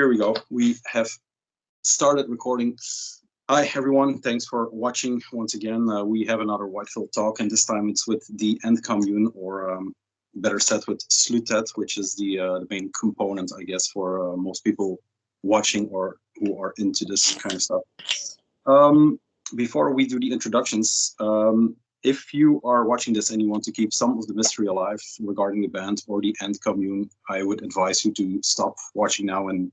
Here we go. We have started recording. Hi, everyone. Thanks for watching once again. We have another White Filth talk, and this time it's with the End Commune, or better said with ｐLꓵTЫT, which is the main component, I guess, for most people watching or who are into this kind of stuff. Before we do the introductions, if you are watching this and you want to keep some of the mystery alive regarding the band or the End Commune, I would advise you to stop watching now and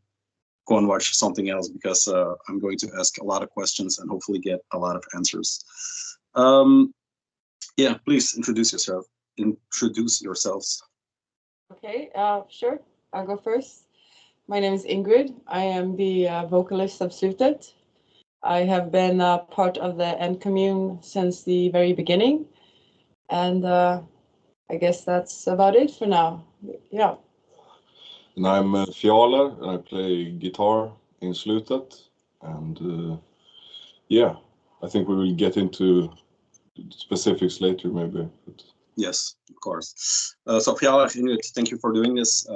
go and watch something else, because I'm going to ask a lot of questions and hopefully get a lot of answers. Yeah, please introduce yourself. Introduce yourselves. Okay, sure. I'll go first. My name is Ingrid. I am the vocalist of ｐLꓵTЫT. I have been part of the End Commune since the very beginning, and I guess that's about it for now. Yeah. And I'm ｐH, and I play guitar in ｐLꓵTЫT. And yeah, I think we will get into specifics later, maybe. But... Yes, of course. So ｐH, Ingrid, thank you for doing this.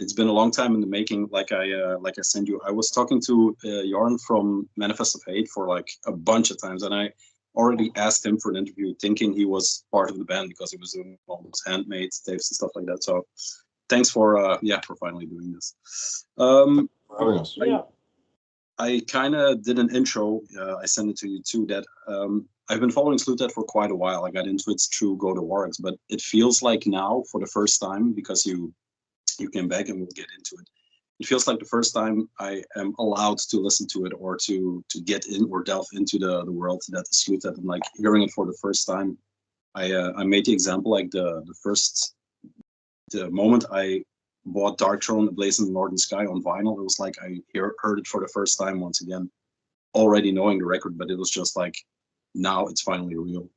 It's been a long time in the making. Like I sent you, I was talking to Jorn from Manifest of Hate for like a bunch of times, and I already asked him for an interview, thinking he was part of the band because he was doing all those handmade tapes and stuff like that. So thanks for for finally doing this. I kind of did an intro. I sent it to you too. That I've been following ｐLꓵTЫT for quite a while. I got into it through Go to Wargs, but it feels like now, for the first time, because you came back and we'll get into it. It feels like the first time I am allowed to listen to it, or to get in or delve into the world that is ｐLꓵTÜT. And like hearing it for the first time, I made the example, like the moment I bought Dark Throne, A Blaze in the Northern Sky on vinyl, it was like I heard it for the first time once again, already knowing the record, but it was just like, now it's finally real.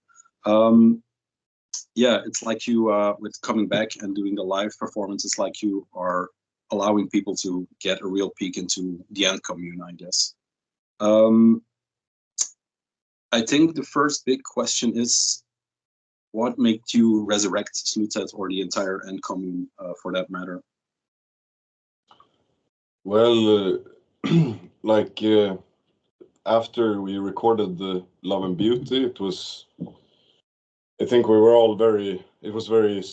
Yeah, it's like you, with coming back and doing the live performance, it's like you are allowing people to get a real peek into the End Commune, I guess. I think the first big question is, what made you resurrect ｐLꓵTÜT, or the entire End Commune, for that matter? Well, after we recorded the Love and Beauty, it was, I think we were all it was very,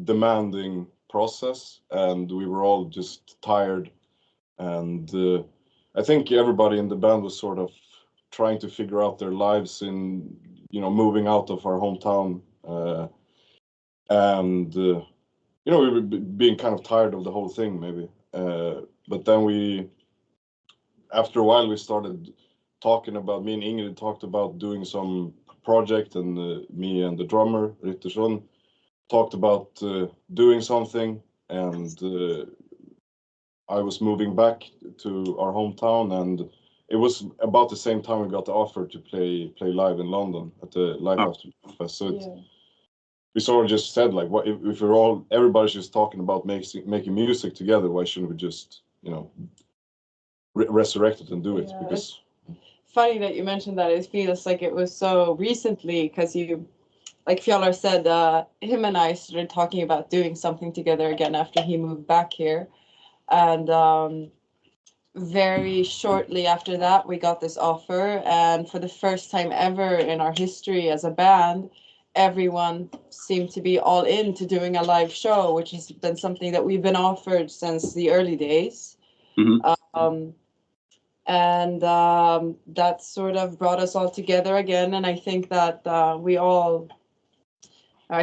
demanding process, and we were all just tired. And I think everybody in the band was sort of trying to figure out their lives in, moving out of our hometown. And we were being kind of tired of the whole thing, maybe. But then after a while, we started talking about, me and Ingrid talked about doing some project, and me and the drummer, Rytterson, talked about doing something, and I was moving back to our hometown, and it was about the same time we got the offer to play live in London at the Life After Fest. So we sort of just said, like, what if everybody's just talking about making music together, why shouldn't we just, resurrect it and do it? Because funny that you mentioned that. It feels like it was so recently, because like ｐH said, him and I started talking about doing something together again after he moved back here. And very shortly after that, we got this offer. And for the first time ever in our history as a band, everyone seemed to be all into doing a live show, which has been something that we've been offered since the early days. Mm-hmm. And that sort of brought us all together again. And I think that I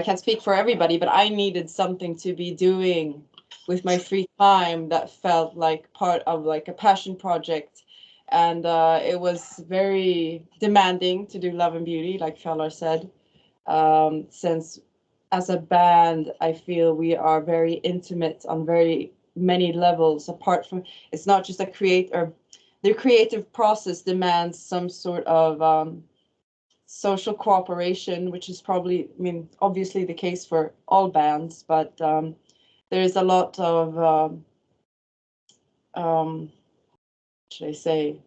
can't speak for everybody, but I needed something to be doing with my free time that felt like part of like a passion project. And it was very demanding to do Love and Beauty, like ｐH said, since as a band, I feel we are very intimate on very many levels. Apart from, it's not just the creative process demands some sort of social cooperation, which is probably, obviously the case for all bands, but there's a lot of, should I say,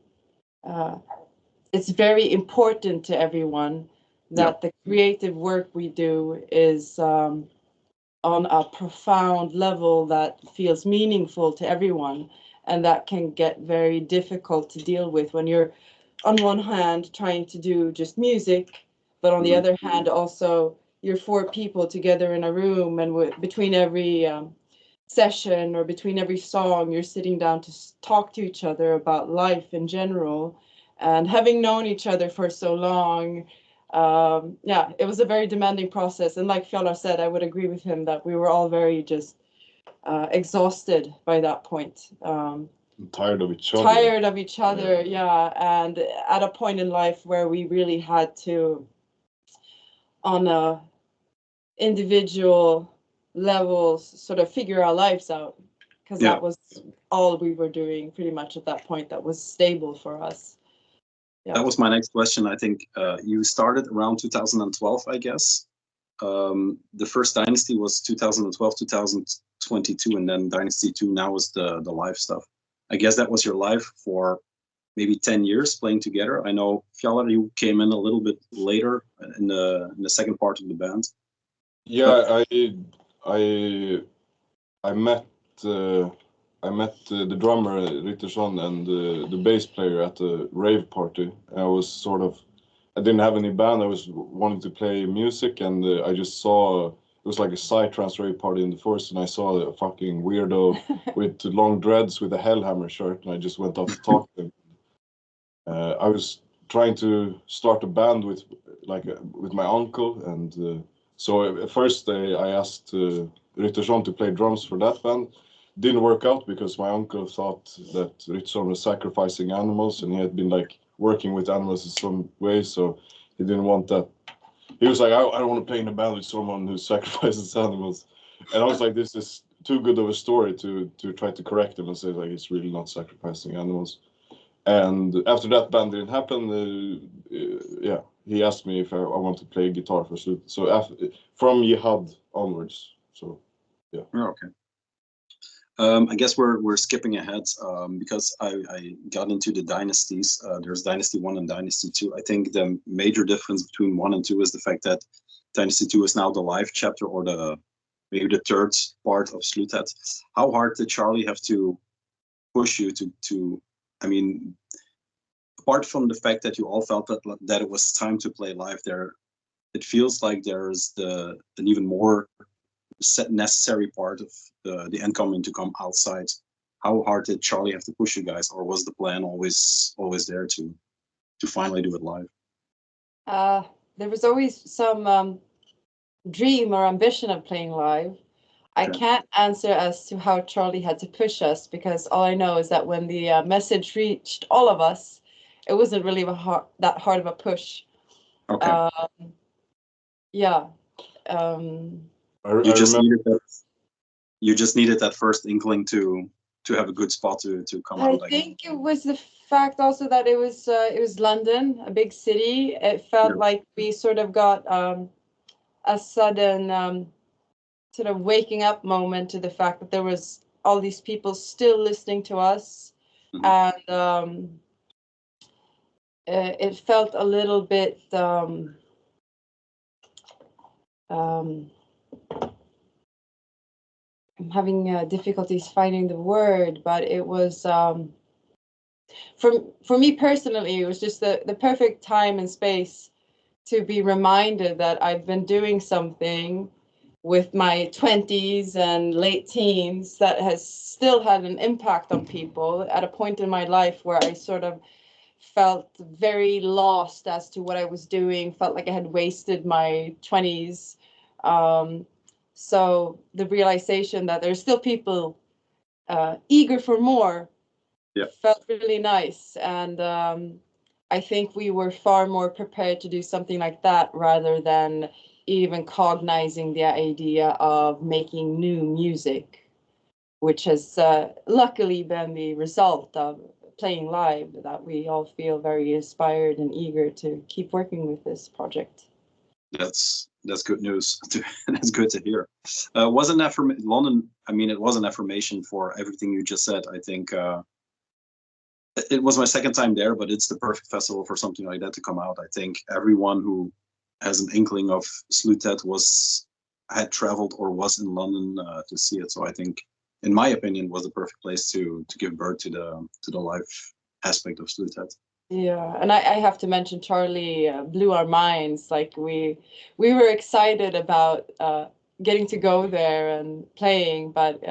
it's very important to everyone that the creative work we do is on a profound level that feels meaningful to everyone, and that can get very difficult to deal with when you're on one hand trying to do just music, but on the other hand also you're four people together in a room, and between every session or between every song you're sitting down to talk to each other about life in general. And having known each other for so long, yeah, it was a very demanding process. And like Fjalar said, I would agree with him that we were all very just exhausted by that point. Tired of each other. Tired of each other, yeah. And at a point in life where we really had to, on a individual levels, sort of figure our lives out, because that was all we were doing pretty much at that point that was stable for us. Yeah. That was my next question. I think you started around 2012, I guess. The first Dynasty was 2012, 2022, and then Dynasty 2 now is the live stuff. I guess that was your life for maybe 10 years playing together. I know, Fjalar, you came in a little bit later in the second part of the band. Yeah, I met the drummer Rytterson and the bass player at the rave party. I didn't have any band. I was wanting to play music, and I just saw it was like a psytrance rave party in the forest, and I saw a fucking weirdo with long dreads with a Hellhammer shirt, and I just went up to talk to him. I was trying to start a band with my uncle, and so first I asked Rytterson to play drums for that band. Didn't work out because my uncle thought that Rytterson was sacrificing animals, and he had been like working with animals in some way, so he didn't want that. He was like, I don't want to play in a band with someone who sacrifices animals. And I was like, this is too good of a story to try to correct him and say like he's really not sacrificing animals. And after that band didn't happen, yeah, he asked me if I want to play guitar for Slute. So from Jihad onwards, so yeah. Okay. I guess we're skipping ahead because I got into the dynasties. There's Dynasty 1 and Dynasty 2. I think the major difference between 1 and 2 is the fact that Dynasty 2 is now the live chapter, or maybe the third part of Slute. How hard did Charlie have to push you to I mean, apart from the fact that you all felt that it was time to play live there, it feels like there's an even more necessary part of the End Commune to come outside. How hard did Charlie have to push you guys, or was the plan always there to finally do it live? There was always some dream or ambition of playing live. I can't answer as to how Charlie had to push us, because all I know is that when the message reached all of us, it wasn't really that hard of a push. Okay. Yeah. You just needed that first inkling to have a good spot to come out. I think it was the fact also that it was London, a big city. It felt like we sort of got a sudden sort of waking up moment to the fact that there was all these people still listening to us, and it felt a little bit I'm having difficulties finding the word, but it was for me personally, it was just the perfect time and space to be reminded that I've been doing something with my 20s and late teens that has still had an impact on people at a point in my life where I sort of felt very lost as to what I was doing, felt like I had wasted my 20s. So the realization that there's still people eager for more felt really nice. And I think we were far more prepared to do something like that rather than even cognizing the idea of making new music, which has luckily been the result of playing live, that we all feel very inspired and eager to keep working with this project. That's good news. That's good to hear. Wasn't that from London? I mean, it was an affirmation for everything you just said. I think it was my second time there, but it's the perfect festival for something like that to come out. I think everyone who has an inkling of Slute was had traveled or was in London to see it. So I think, in my opinion, was the perfect place to give birth to the live aspect of CONTRADICTION. Yeah, and I have to mention Charlie blew our minds. Like we were excited about getting to go there and playing, but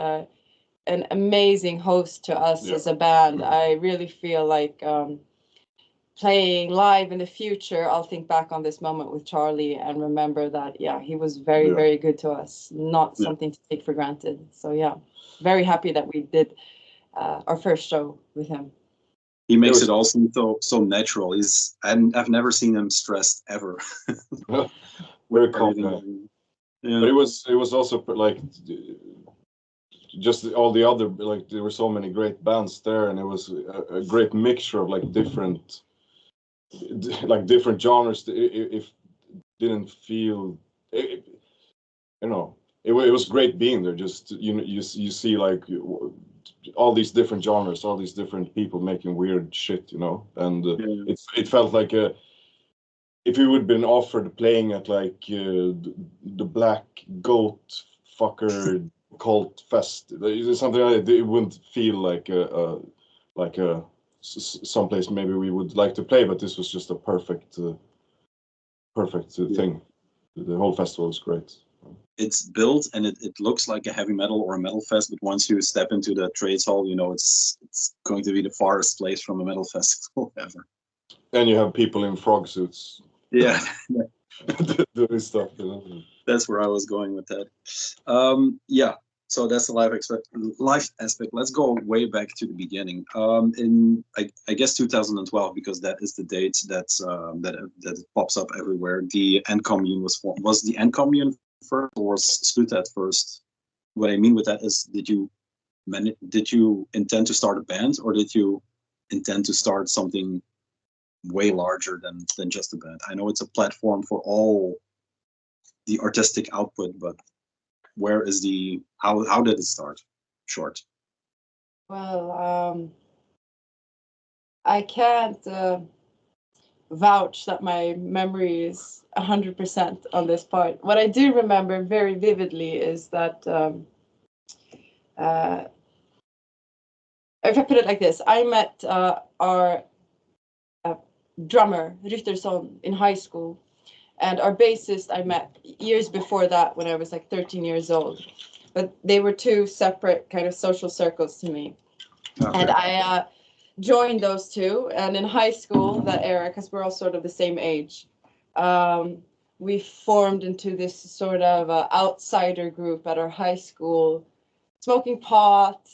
an amazing host to us as a band. I really feel like playing live in the future, I'll think back on this moment with Charlie and remember that, he was very, very good to us. Not something to take for granted. So very happy that we did our first show with him. He makes it all seem so natural. I've never seen him stressed ever. Very calm. Yeah. But it was also like just all the other, like there were so many great bands there, and it was a great mixture of like different genres. It didn't feel, you know, it was great being there. Just you see like all these different genres, all these different people making weird shit, you know, and it felt like if you would been offered playing at like the Black Goat fucker cult fest, something like that, it wouldn't feel like a someplace maybe we would like to play, but this was just a perfect thing. The whole festival was great. It's built and it looks like a heavy metal or a metal fest, but once you step into the trades hall, you know it's going to be the farthest place from a metal festival ever. And you have people in frog suits. Yeah. Doing stuff. That's where I was going with that. So that's the live aspect. Let's go way back to the beginning. In I guess 2012, because that is the date that it pops up everywhere. The End Commune was formed. Was the End Commune first, or was CONTRADICTION first? What I mean with that is, did you intend to start a band, or did you intend to start something way larger than just a band? I know it's a platform for all the artistic output, but where is how did it start? Short. Well, I can't vouch that my memory is 100% on this part. What I do remember very vividly is that if I put it like this, I met our drummer Rytterson in high school, and our bassist I met years before that when I was like 13 years old. But they were two separate kind of social circles to me. Okay. And I joined those two, and in high school, that era, because we're all sort of the same age, we formed into this sort of outsider group at our high school, smoking pot,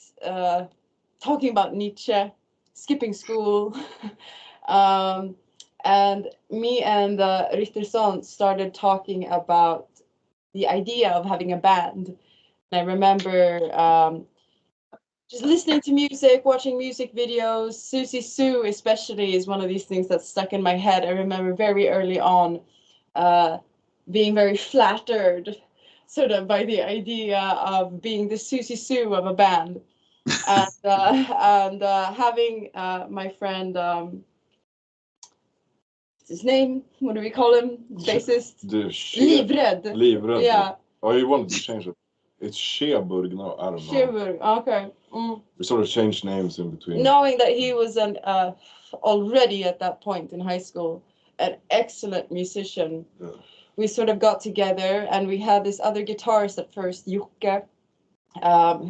talking about Nietzsche, skipping school. And me and Rytterson started talking about the idea of having a band. And I remember just listening to music, watching music videos. Susie Sue especially is one of these things that's stuck in my head. I remember very early on being very flattered sort of by the idea of being the Susie Sue of a band. And having my friend, his name, what do we call him? Bassist? Livrädd. Yeah. Oh, you wanted to change it. It's ｐLꓵTЫNT now. I don't know. ｐLꓵTYNT, okay. We sort of changed names in between. Knowing that he was already at that point in high school, an excellent musician. Yeah. We sort of got together, and we had this other guitarist at first, ｐLꓵTY,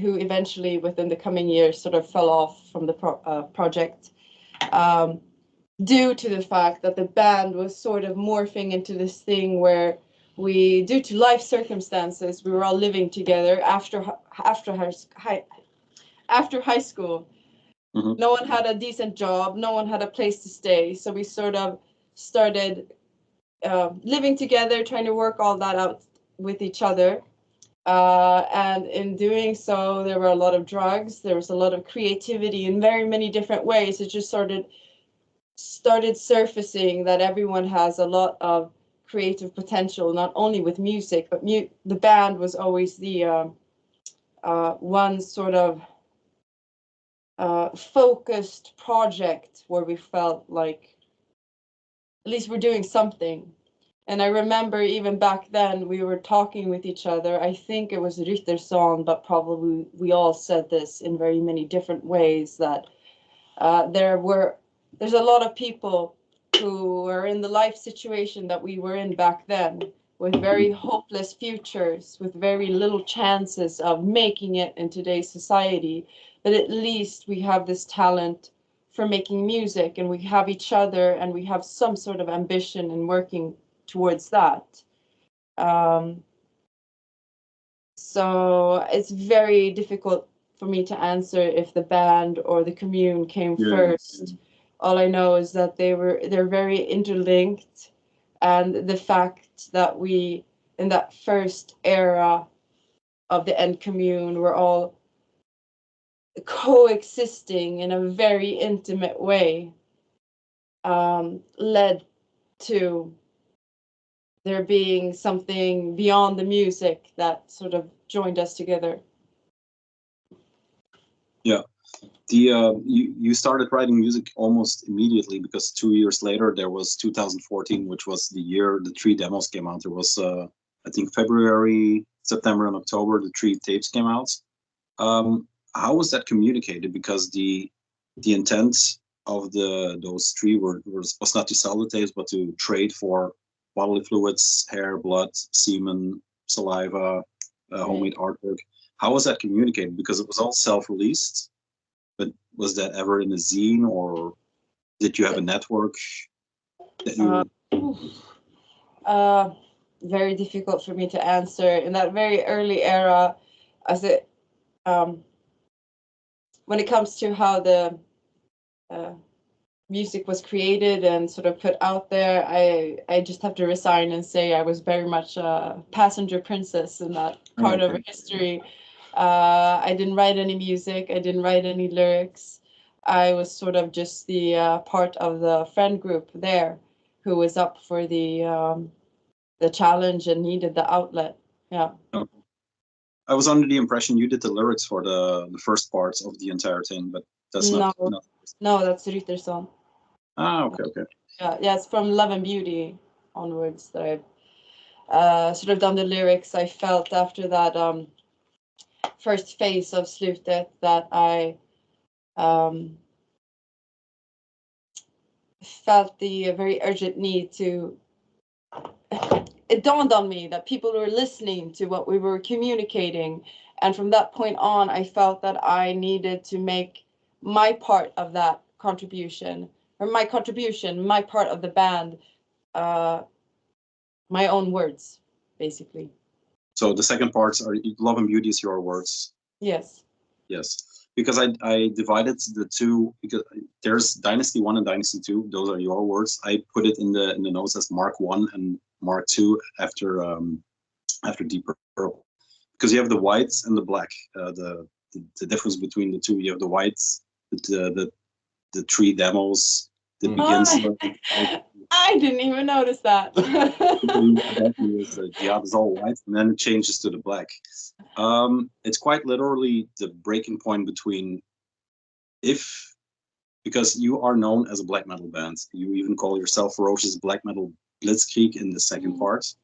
who eventually within the coming years sort of fell off from the project. Due to the fact that the band was sort of morphing into this thing where we, due to life circumstances, we were all living together after high school. Mm-hmm. No one had a decent job, no one had a place to stay, so we sort of started living together, trying to work all that out with each other. And in doing so, there were a lot of drugs, there was a lot of creativity in very many different ways. It just started surfacing that everyone has a lot of creative potential, not only with music, but the band was always the one sort of focused project where we felt like at least we're doing something. And I remember even back then we were talking with each other. I think it was Rytterson, but probably we all said this in very many different ways, that there's a lot of people who are in the life situation that we were in back then, with very hopeless futures, with very little chances of making it in today's society. But at least we have this talent for making music, and we have each other, and we have some sort of ambition in working towards that. So it's very difficult for me to answer if the band or the commune came first. All I know is that they're very interlinked, and the fact that we, in that first era of the End Commune, were all coexisting in a very intimate way, led to there being something beyond the music that sort of joined us together. Yeah, you started writing music almost immediately, because 2 years later there was 2014, which was the year the 3 demos came out. There was I think February, September, and October the 3 tapes came out. How was that communicated? Because the intent of those 3 was not to sell the tapes, but to trade for bodily fluids, hair, blood, semen, saliva, homemade artwork. How was that communicated? Because it was all self-released, but was that ever in a zine, or did you have a network that you? Very difficult for me to answer. In that very early era, as it when it comes to how the music was created and sort of put out there, I just have to resign and say I was very much a passenger princess in that part of history. I didn't write any music. I didn't write any lyrics. I was sort of just the part of the friend group there who was up for the challenge and needed the outlet. Yeah. I was under the impression you did the lyrics for the first parts of the entire thing, but that's not. No, that's Rytterson. Okay. Yeah, it's from Love and Beauty onwards that I've sort of done the lyrics. I felt after that first phase of Slutet that I felt the very urgent need to. It dawned on me that people were listening to what we were communicating, and from that point on, I felt that I needed to make my part of that contribution, or my part of the band, my own words, basically. So the second parts are Love and Beauty is your words. Yes. Because I divided the 2, because there's Dynasty 1 and Dynasty 2. Those are your words. I put it in the notes as Mark 1 and Mark 2 after Deep Purple, because you have the whites and the black. The difference between the 2, you have the whites, the 3 demos that begins. I didn't even notice that. The job is all white, and then it changes to the black. It's quite literally the breaking point between, because you are known as a black metal band. You even call yourself Ferocious Black Metal Blitzkrieg in the second part.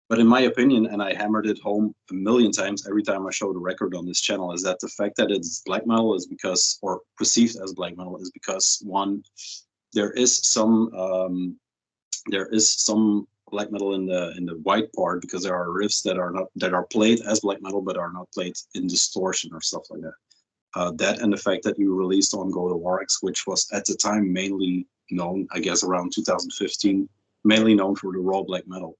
But in my opinion, and I hammered it home a million times every time I showed a record on this channel, is that the fact that it's black metal is because, or perceived as black metal, is because, one, there is some black metal in the white part, because there are riffs that are played as black metal but are not played in distortion or stuff like that. That, and the fact that you released on Go to Warx, which was at the time mainly known, I guess around 2015, mainly known for the raw black metal.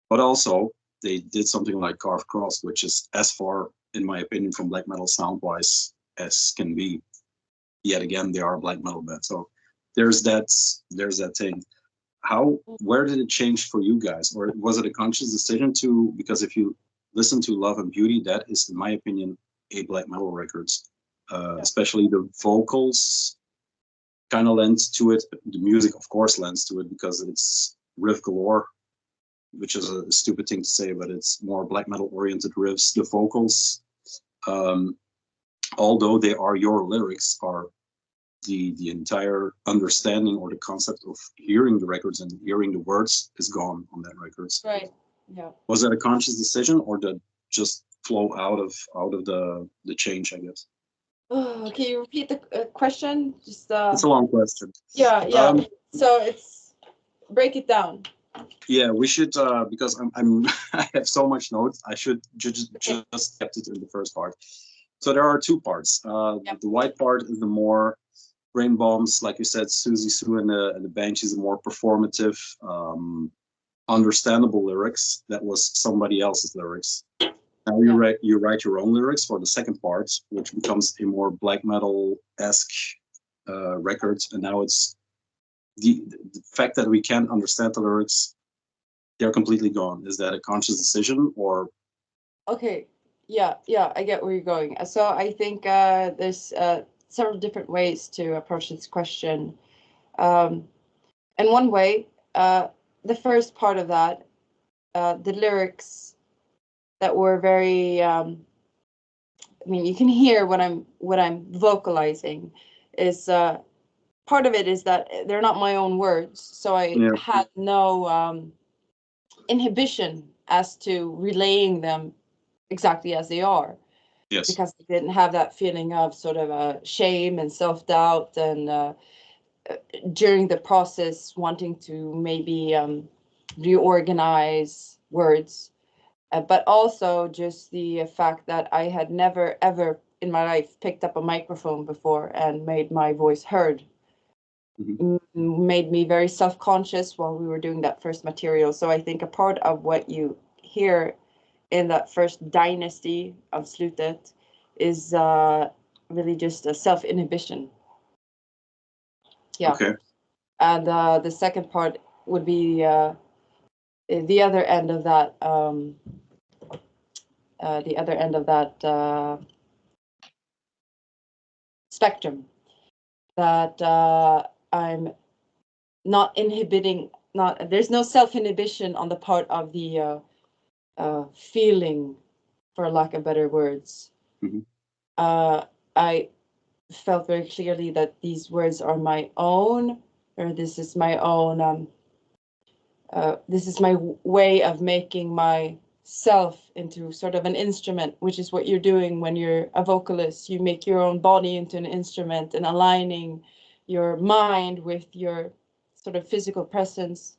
But also they did something like Carved Cross, which is as far, in my opinion, from black metal sound-wise as can be. Yet again, they are a black metal band. So there's that thing. Where did it change for you guys? Or was it a conscious decision to, because if you listen to Love and Beauty, that is, in my opinion, a black metal records. Especially the vocals kind of lends to it. The music, of course, lends to it, because it's riff galore, which is a stupid thing to say, but it's more black metal oriented riffs. The vocals, although they are your lyrics, are the entire understanding or the concept of hearing the records and hearing the words is gone on that records. Right. Yeah. Was that a conscious decision, or did just flow out of the change, I guess? Oh, can you repeat the question? Just It's a long question. Yeah. So it's break it down. Yeah, we should because I'm I have so much notes. I should just kept it in the first part. So there are two parts. The white part is the more brain bombs, like you said, Susie Sue and the Banshees, the more performative, understandable lyrics. That was somebody else's lyrics. Now you write your own lyrics for the second part, which becomes a more black metal-esque record. And now it's the fact that we can't understand the lyrics, they're completely gone. Is that a conscious decision, or? Okay. Yeah, I get where you're going. So I think there's several different ways to approach this question. And one way, the first part of that, the lyrics that were very, I mean, you can hear what I'm vocalizing is part of it is that they're not my own words. So I had no inhibition as to relaying them exactly as they are. Yes. Because I didn't have that feeling of sort of shame and self-doubt, and during the process wanting to maybe reorganize words, but also just the fact that I had never ever in my life picked up a microphone before and made my voice heard. Made me very self-conscious while we were doing that first material. So I think a part of what you hear in that first dynasty of CONTRADICTION is really just a self-inhibition. Yeah. Okay. And the second part would be the other end of that. The other end of that spectrum. That I'm not inhibiting. There's no self-inhibition on the part of the feeling, for lack of better words. I felt very clearly that these words are my own, or this is my own. This is my way of making myself into sort of an instrument, which is what you're doing when you're a vocalist. You make your own body into an instrument and aligning your mind with your sort of physical presence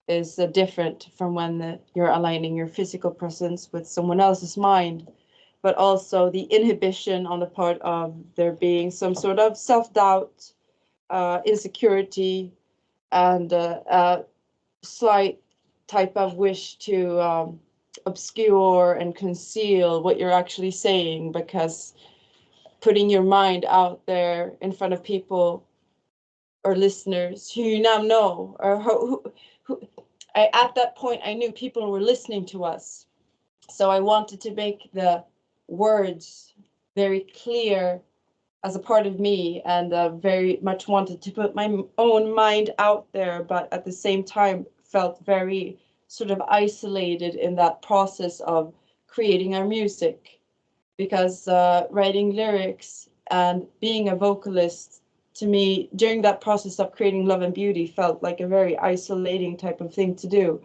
is different from when you're aligning your physical presence with someone else's mind. But also the inhibition on the part of there being some sort of self-doubt, insecurity, and slight type of wish to obscure and conceal what you're actually saying, because putting your mind out there in front of people or listeners who you now know, or who at that point I knew people were listening to us. So I wanted to make the words very clear as a part of me, and very much wanted to put my own mind out there, but at the same time felt very sort of isolated in that process of creating our music, because writing lyrics and being a vocalist, to me, during that process of creating Love and Beauty, felt like a very isolating type of thing to do.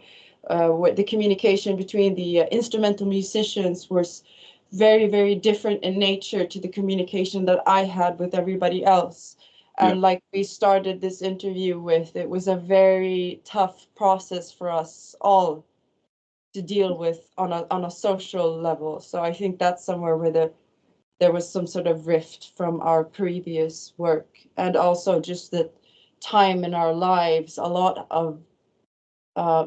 The communication between the instrumental musicians was very, very different in nature to the communication that I had with everybody else. And like we started this interview with, it was a very tough process for us all to deal with on a social level. So I think that's somewhere where there was some sort of rift from our previous work, and also just the time in our lives. A lot of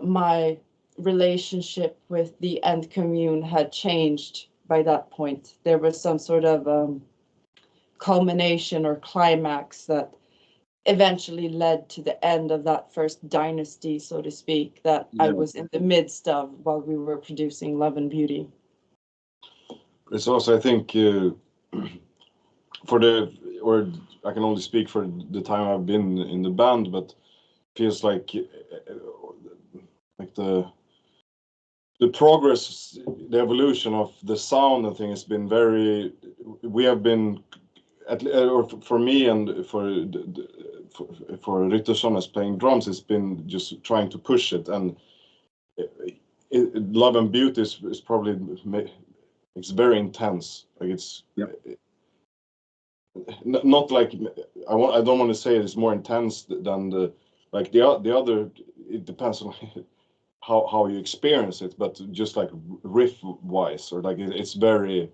my relationship with the End Commune had changed by that point. There was some sort of culmination or climax that eventually led to the end of that first dynasty, so to speak, that I was in the midst of while we were producing Love and Beauty. It's also, I think, I can only speak for the time I've been in the band, but feels like the progress, the evolution of the sound, I think, has been we have been for me and for Rytterson as playing drums, it's been just trying to push it, and Love and Beauty is probably, it's very intense. Like it's not like I don't want to say it's more intense than the other. It depends on how you experience it, but just like riff wise, or like it's very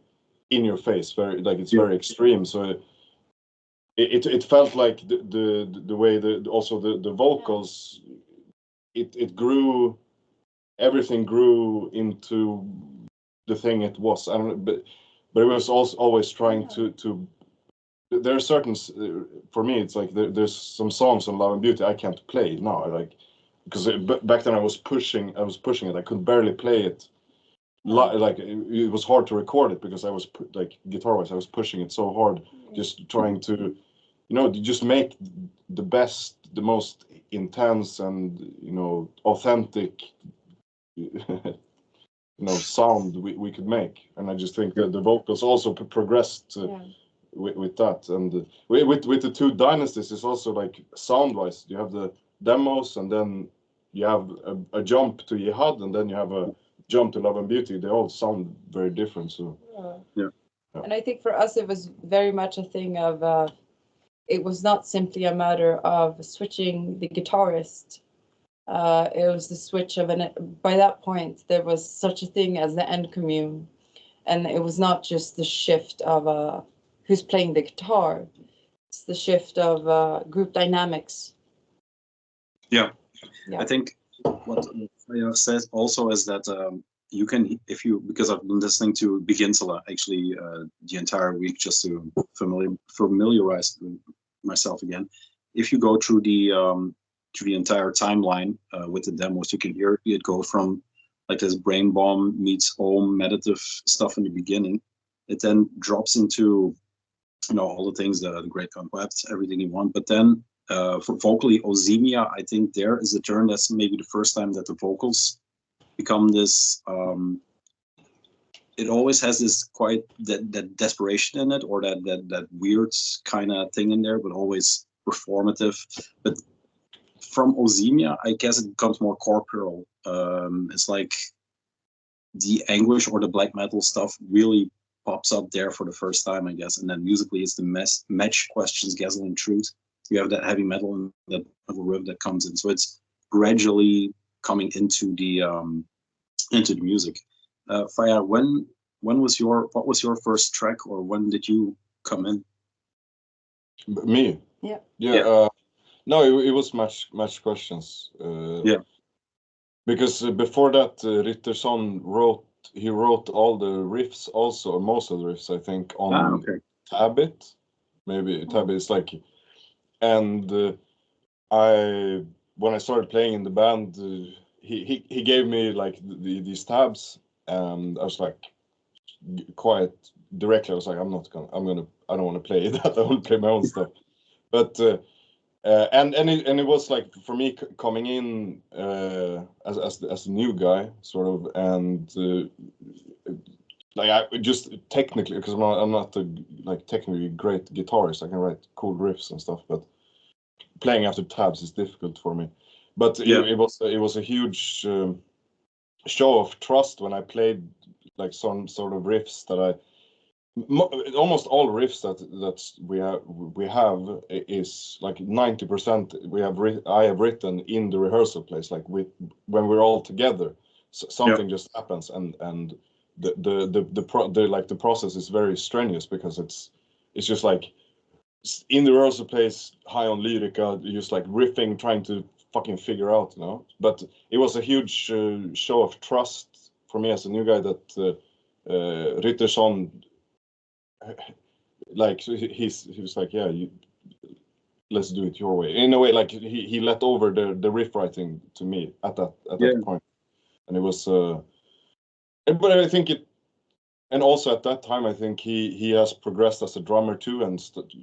in your face, very like it's very extreme. So it felt like the way the vocals, it grew, everything grew into the thing it was. I don't know, but it was also always trying to. There are certain, for me, it's like there's some songs on Love and Beauty I can't play now, like, because back then I was pushing it. I could barely play it. Like it was hard to record it because I was like guitar-wise, I was pushing it so hard, just trying to, just make the best, the most intense and authentic, sound we could make. And I just think that the vocals also progressed. With that, and with the two dynasties, it's also like sound-wise. You have the demos, and then you have a jump to Jihad, and then you have a jump to Love and Beauty. They all sound very different. So yeah. And I think for us, it was very much a thing of it was not simply a matter of switching the guitarist. It was the switch of by that point there was such a thing as the End Commune, and it was not just the shift of who's playing the guitar. It's the shift of group dynamics. Yeah. I think what Freya says also is that you can, because I've been listening to ＰI actually the entire week just to familiarize myself again. If you go through the entire timeline with the demos, you can hear it go from like this brain bomb meets Om meditative stuff in the beginning. It then drops into all the things, the great concepts, everything you want. But then for vocally, Ozemia, I think there is a turn that's maybe the first time that the vocals become this. It always has this quite that desperation in it, or that weird kind of thing in there, but always performative. But from Ozemia, I guess it becomes more corporal. It's like the anguish or the black metal stuff really pops up there for the first time, I guess. And then musically, it's the match questions, Gasoline Truth. You have that heavy metal and that metal riff that comes in. So it's gradually coming into the music. Freya, what was your first track, or when did you come in? Me? Yeah. No, it was match questions. Because before that, Rytterson wrote all the riffs also, or most of the riffs, I think, on Tabit. Maybe Tabit is like, and when I started playing in the band, he gave me like these tabs, and I was like, quite directly, I was like, I don't want to play that. I want to play my own stuff. But and it was like, for me, coming in as a new guy, sort of, and like I just technically, because I'm not a technically great guitarist. I can write cool riffs and stuff, but playing after tabs is difficult for me. But it was a huge show of trust when I played like some sort of riffs that almost all riffs that we have is like 90% I have written in the rehearsal place, like when we're all together. Something just happens, and the process is very strenuous, because it's just like in the rehearsal place, high on Lyrica, just like riffing, trying to fucking figure out, But it was a huge show of trust for me as a new guy that Rytterson, like he was like, let's do it your way. In a way, like he let over the riff writing to me at that point, and it was. But I think it, and also at that time, I think he has progressed as a drummer too, and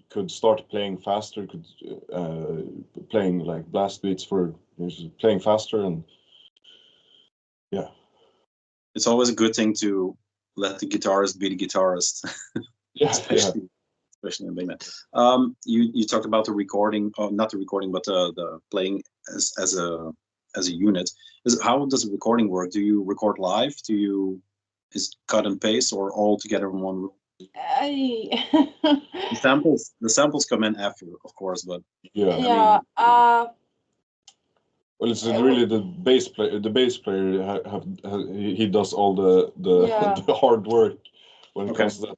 could start playing faster, could playing like blast beats playing faster, and it's always a good thing to let the guitarist be the guitarist. especially in big band. You talked about the recording, not the recording, but the playing as a unit. How does the recording work? Do you record live? Is cut and paste, or all together in one room? The samples come in after, of course, but yeah. Well, it's really the bass player. The bass player he does all the the hard work when it comes to that.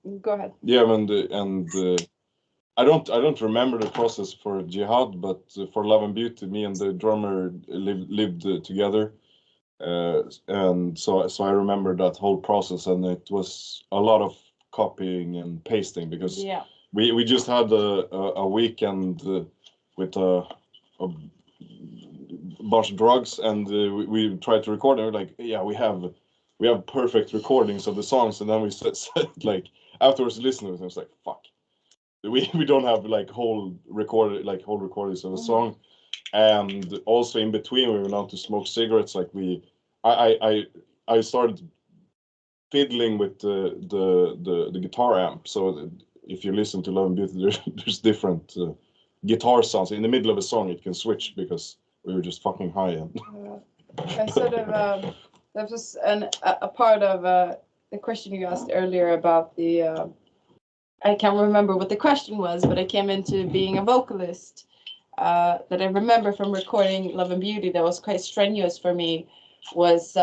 And go ahead. Yeah, and I don't remember the process for Jihad, but for Love and Beauty, me and the drummer lived together, and so I remember that whole process, and it was a lot of copying and pasting because we just had a weekend with a bunch of drugs, and we tried to record, and we're like, yeah, we have perfect recordings of the songs, and then we said like afterwards listening to it, it's like, fuck, we don't have like whole recordings of a song. And also in between we went out to smoke cigarettes. Like I started fiddling with the guitar amp. So if you listen to Love and Beauty, there's different guitar sounds in the middle of a song. It can switch because we were just fucking high. And I sort of that was a part of the question you asked earlier about the. I can't remember what the question was, but I came into being a vocalist that I remember from recording Love and Beauty that was quite strenuous for me, was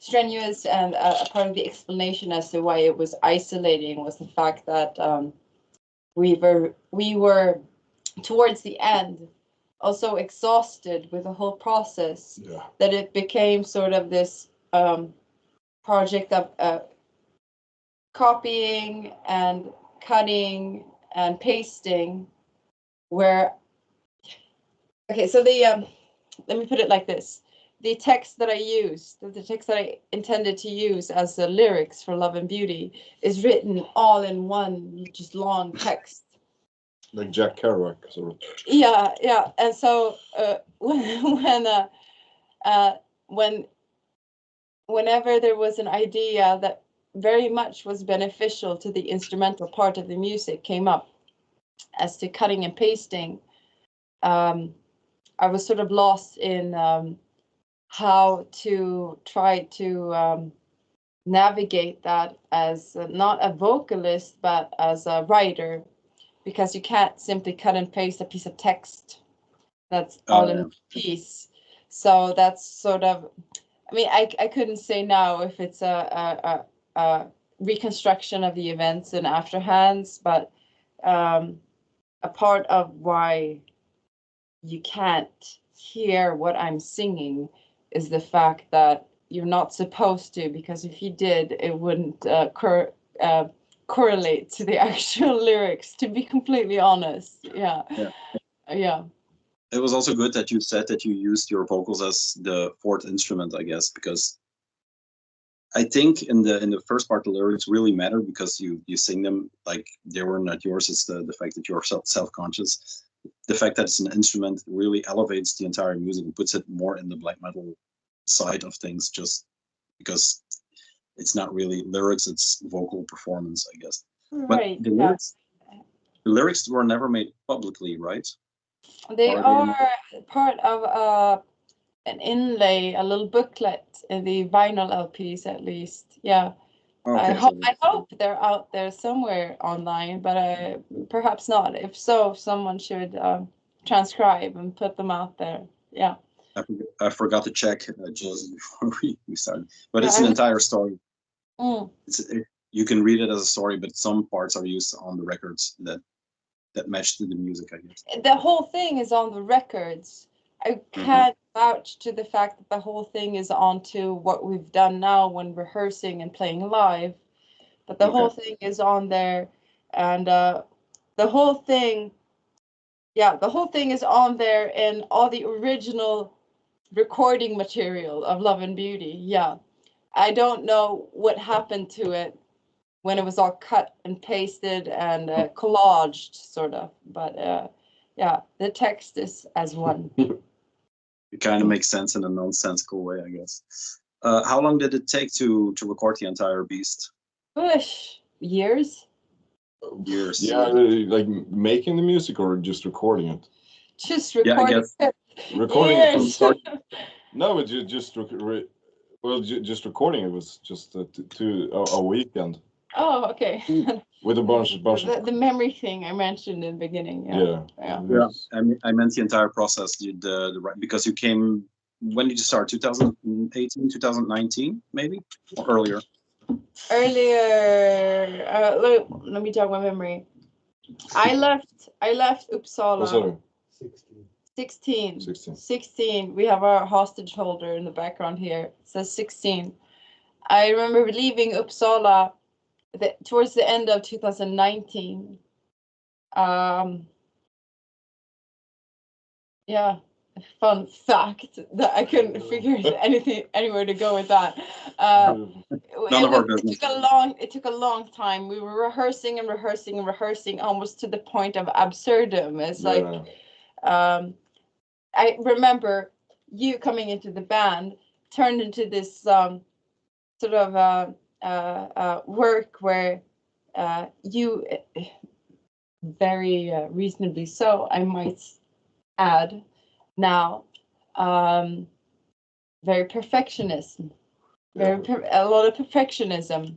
strenuous, and a part of the explanation as to why it was isolating was the fact that we were towards the end also exhausted with the whole process, that it became sort of this project of copying and cutting and pasting, where so the let me put it like this: the text that I used, the text that I intended to use as the lyrics for Love and Beauty, is written all in one just long text, like Jack Kerouac sort of. Yeah, and so whenever there was an idea that very much was beneficial to the instrumental part of the music came up as to cutting and pasting, I was sort of lost in how to try to navigate that as not a vocalist but as a writer, because you can't simply cut and paste a piece of text that's all in one piece. So that's sort of, I mean, I couldn't say now if it's a reconstruction of the events and afterhands, but a part of why you can't hear what I'm singing is the fact that you're not supposed to, because if you did, it wouldn't correlate to the actual lyrics, to be completely honest. Yeah. It was also good that you said that you used your vocals as the fourth instrument, I guess, because I think in the first part the lyrics really matter because you sing them like they were not yours. It's the fact that you're self-conscious. The fact that it's an instrument really elevates the entire music and puts it more in the black metal side of things, just because it's not really lyrics, it's vocal performance, I guess. Right. But the lyrics were never made publicly, right? They are part of an inlay, a little booklet in the vinyl LPs, at least. Yeah. Okay, I hope they're out there somewhere online, but perhaps not. If so, someone should transcribe and put them out there. Yeah. I forgot to check just before we started, but it's an entire story. You can read it as a story, but some parts are used on the records that match to the music, I guess. The whole thing is on the records. I can't vouch to the fact that the whole thing is onto what we've done now when rehearsing and playing live, but the whole thing is on there, and the whole thing is on there in all the original recording material of Love and Beauty. Yeah, I don't know what happened to it when it was all cut and pasted and collaged, sort of, but yeah, the text is as one. It kind of makes sense in a nonsensical way, I guess. How long did it take to record the entire beast? Years. years. Yeah, like making the music or just recording it. Just Yeah, I recording guess. it. Recording it from Years. start. No, but just recording it was just a weekend Oh, okay. with a bunch of The memory thing I mentioned in the beginning. yeah. Yeah, I meant the entire process. Because you came. When did you start? 2018, 2019, maybe, or earlier. Earlier, let me jog my memory. I left Uppsala. Sorry. 16. We have our hostage holder in the background here. It says 16. I remember leaving Uppsala towards the end of 2019. Yeah, fun fact that I couldn't figure anywhere to go with that. None of our business. It took a long time. We were rehearsing and rehearsing and rehearsing, almost to the point of absurdum. It's like, I remember you coming into the band turned into this sort of work where you very reasonably so, I might add now, very perfectionist, a lot of perfectionism,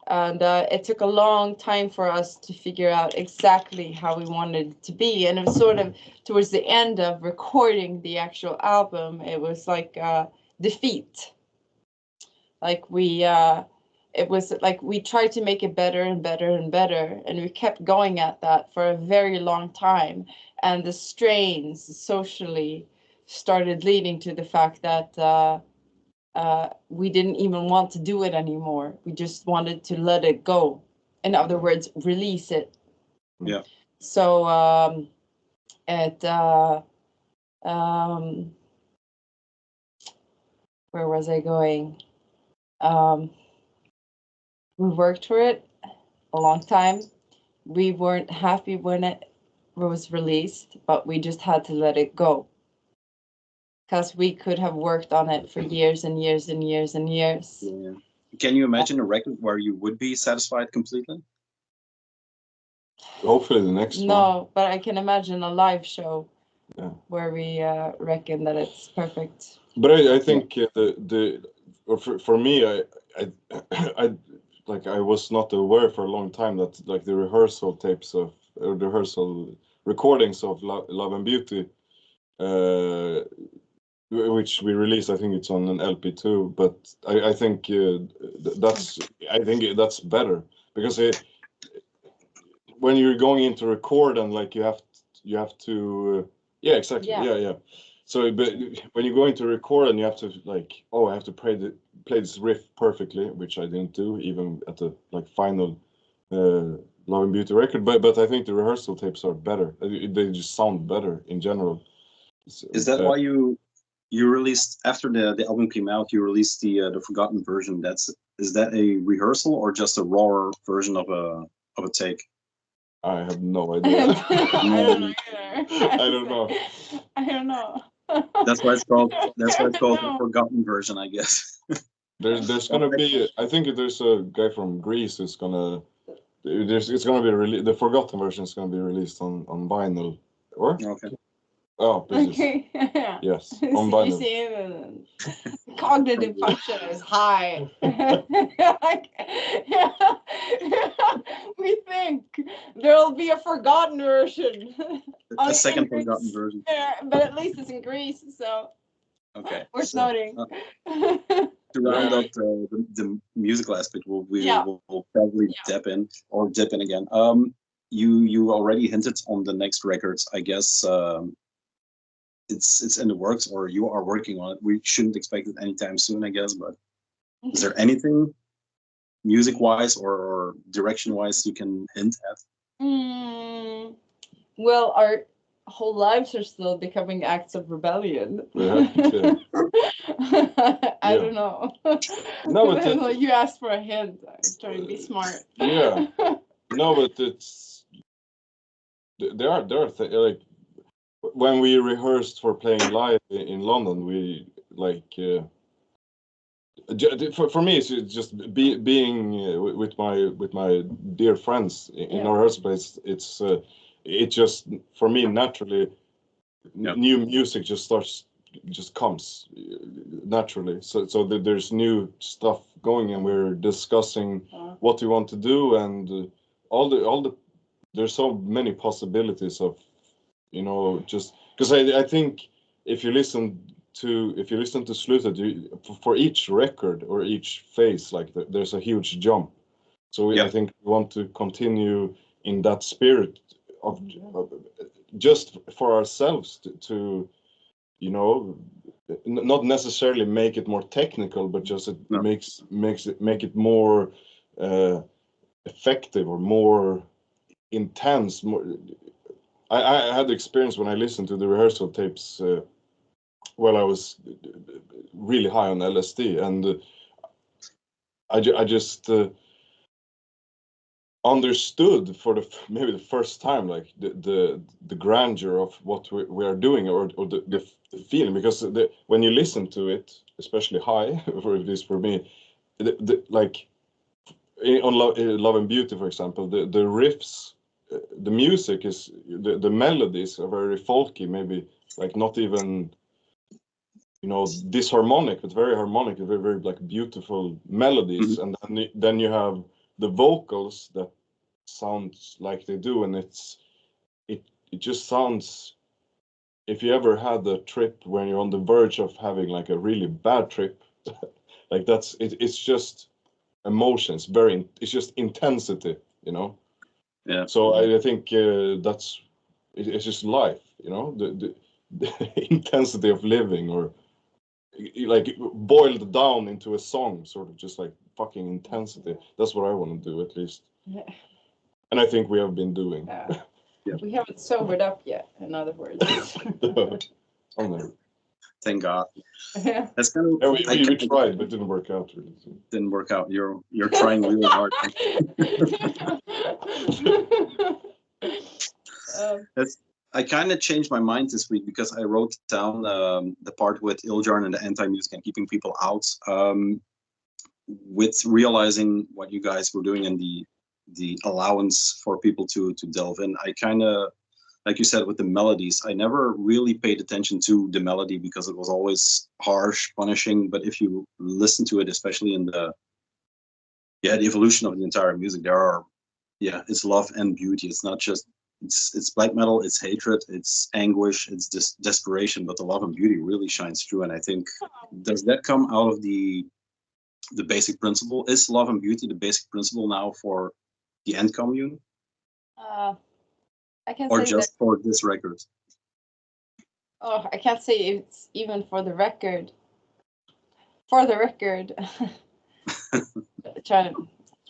and it took a long time for us to figure out exactly how we wanted it to be. And it was sort of towards the end of recording the actual album, it was like defeat. Like it was like we tried to make it better and better and better, and we kept going at that for a very long time. And the strains socially started leading to the fact that we didn't even want to do it anymore. We just wanted to let it go. In other words, release it. Yeah. So where was I going? We worked for it a long time. We weren't happy when it was released, but we just had to let it go. Because we could have worked on it for years and years and years and years. Yeah. Can you imagine a record where you would be satisfied completely? Hopefully the next one. No, but I can imagine a live show where we reckon that it's perfect. But I think for me, I was not aware for a long time that like the rehearsal tapes of or the rehearsal recordings of Love and Beauty, which we released, I think it's on an LP too. But I think that's better, because when you're going into record and like you have to yeah, exactly, yeah. So but when you go into record and you have to like, oh, I have to play this riff perfectly, which I didn't do even at the like final Love and Beauty record, but I think the rehearsal tapes are better. They just sound better in general. Is that why you released, after the album came out, you released the forgotten version? Is that a rehearsal or just a raw version of a take? I have no idea. I don't know. I don't know. That's why it's called the forgotten version, I guess. There's gonna be, I think there's a guy from Greece who's gonna, it's gonna be the forgotten version is gonna be released on vinyl, or? Okay. Oh, Okay. Yes, on vinyl. You see, the cognitive function is high. We think there'll be a forgotten version. A second forgotten version. But at least it's in Greece, so okay. worth noting. To round up the musical aspect, we'll probably dip in again. You already hinted on the next records, I guess. It's in the works, or you are working on it. We shouldn't expect it anytime soon, I guess. But is there anything music-wise or direction-wise you can hint at? Well, our whole lives are still becoming acts of rebellion. I don't know. No, but you asked for a hint. I was trying to be smart. Yeah. No, but there are like, when we rehearsed for playing live in London, we like For me, it's just being with my dear friends in our rehearsal place. It just, for me, naturally, new music just comes naturally. So there's new stuff going, and we're discussing what we want to do, and all the there's so many possibilities of, just because I think if you listen to CONTRADICTION, for each record or each phase, like there's a huge jump. So I think we want to continue in that spirit of just for ourselves to not necessarily make it more technical, but just make it more effective or more intense. I had the experience when I listened to the rehearsal tapes while I was really high on LSD, and I just understood for maybe the first time, like the grandeur of what we are doing, or the feeling, because when you listen to it, especially high, or at least for me, like on Love and Beauty, for example, the riffs, the music is, the melodies are very folky, maybe like not even disharmonic, but very harmonic, very, very like beautiful melodies. And then you have the vocals that sounds like they do, and it just sounds, if you ever had a trip when you're on the verge of having like a really bad trip, like it's just emotions, it's just intensity, Yeah. So I think it's just life, the intensity of living, or like boiled down into a song, sort of just like fucking intensity. That's what I want to do, at least. And I think we have been doing. We haven't sobered up yet, in other words. Thank God. That's kind of. We tried, but it didn't work out really. Didn't work out. You're trying really hard. I kind of changed my mind this week, because I wrote down the part with Ildjarn and the anti-music and keeping people out. With realizing what you guys were doing and the allowance for people to delve in, I kind of, like you said, with the melodies, I never really paid attention to the melody because it was always harsh, punishing. But if you listen to it, especially in the evolution of the entire music, there are, it's love and beauty. It's not just, it's black metal, it's hatred, it's anguish, it's desperation, but the love and beauty really shines through. And I think, does that come out of the basic principle? Is love and beauty the basic principle now for the End Commune? I can't or say just for this record? Oh, I can't say it's even for the record. For the record. trying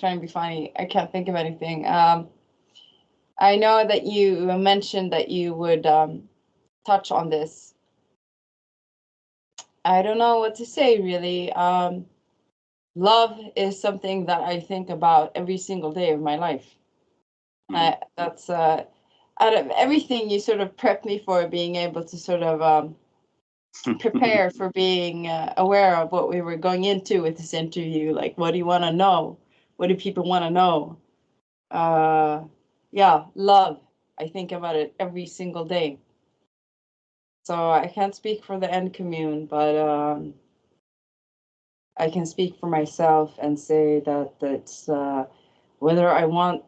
to be funny. I can't think of anything. I know that you mentioned that you would touch on this. I don't know what to say, really. Love is something that I think about every single day of my life. That's out of everything you sort of prepped me for, being able to sort of prepare for being aware of what we were going into with this interview. Like, what do you want to know? What do people want to know? Love. I think about it every single day. So I can't speak for the End Commune, but I can speak for myself and say that it's whether I want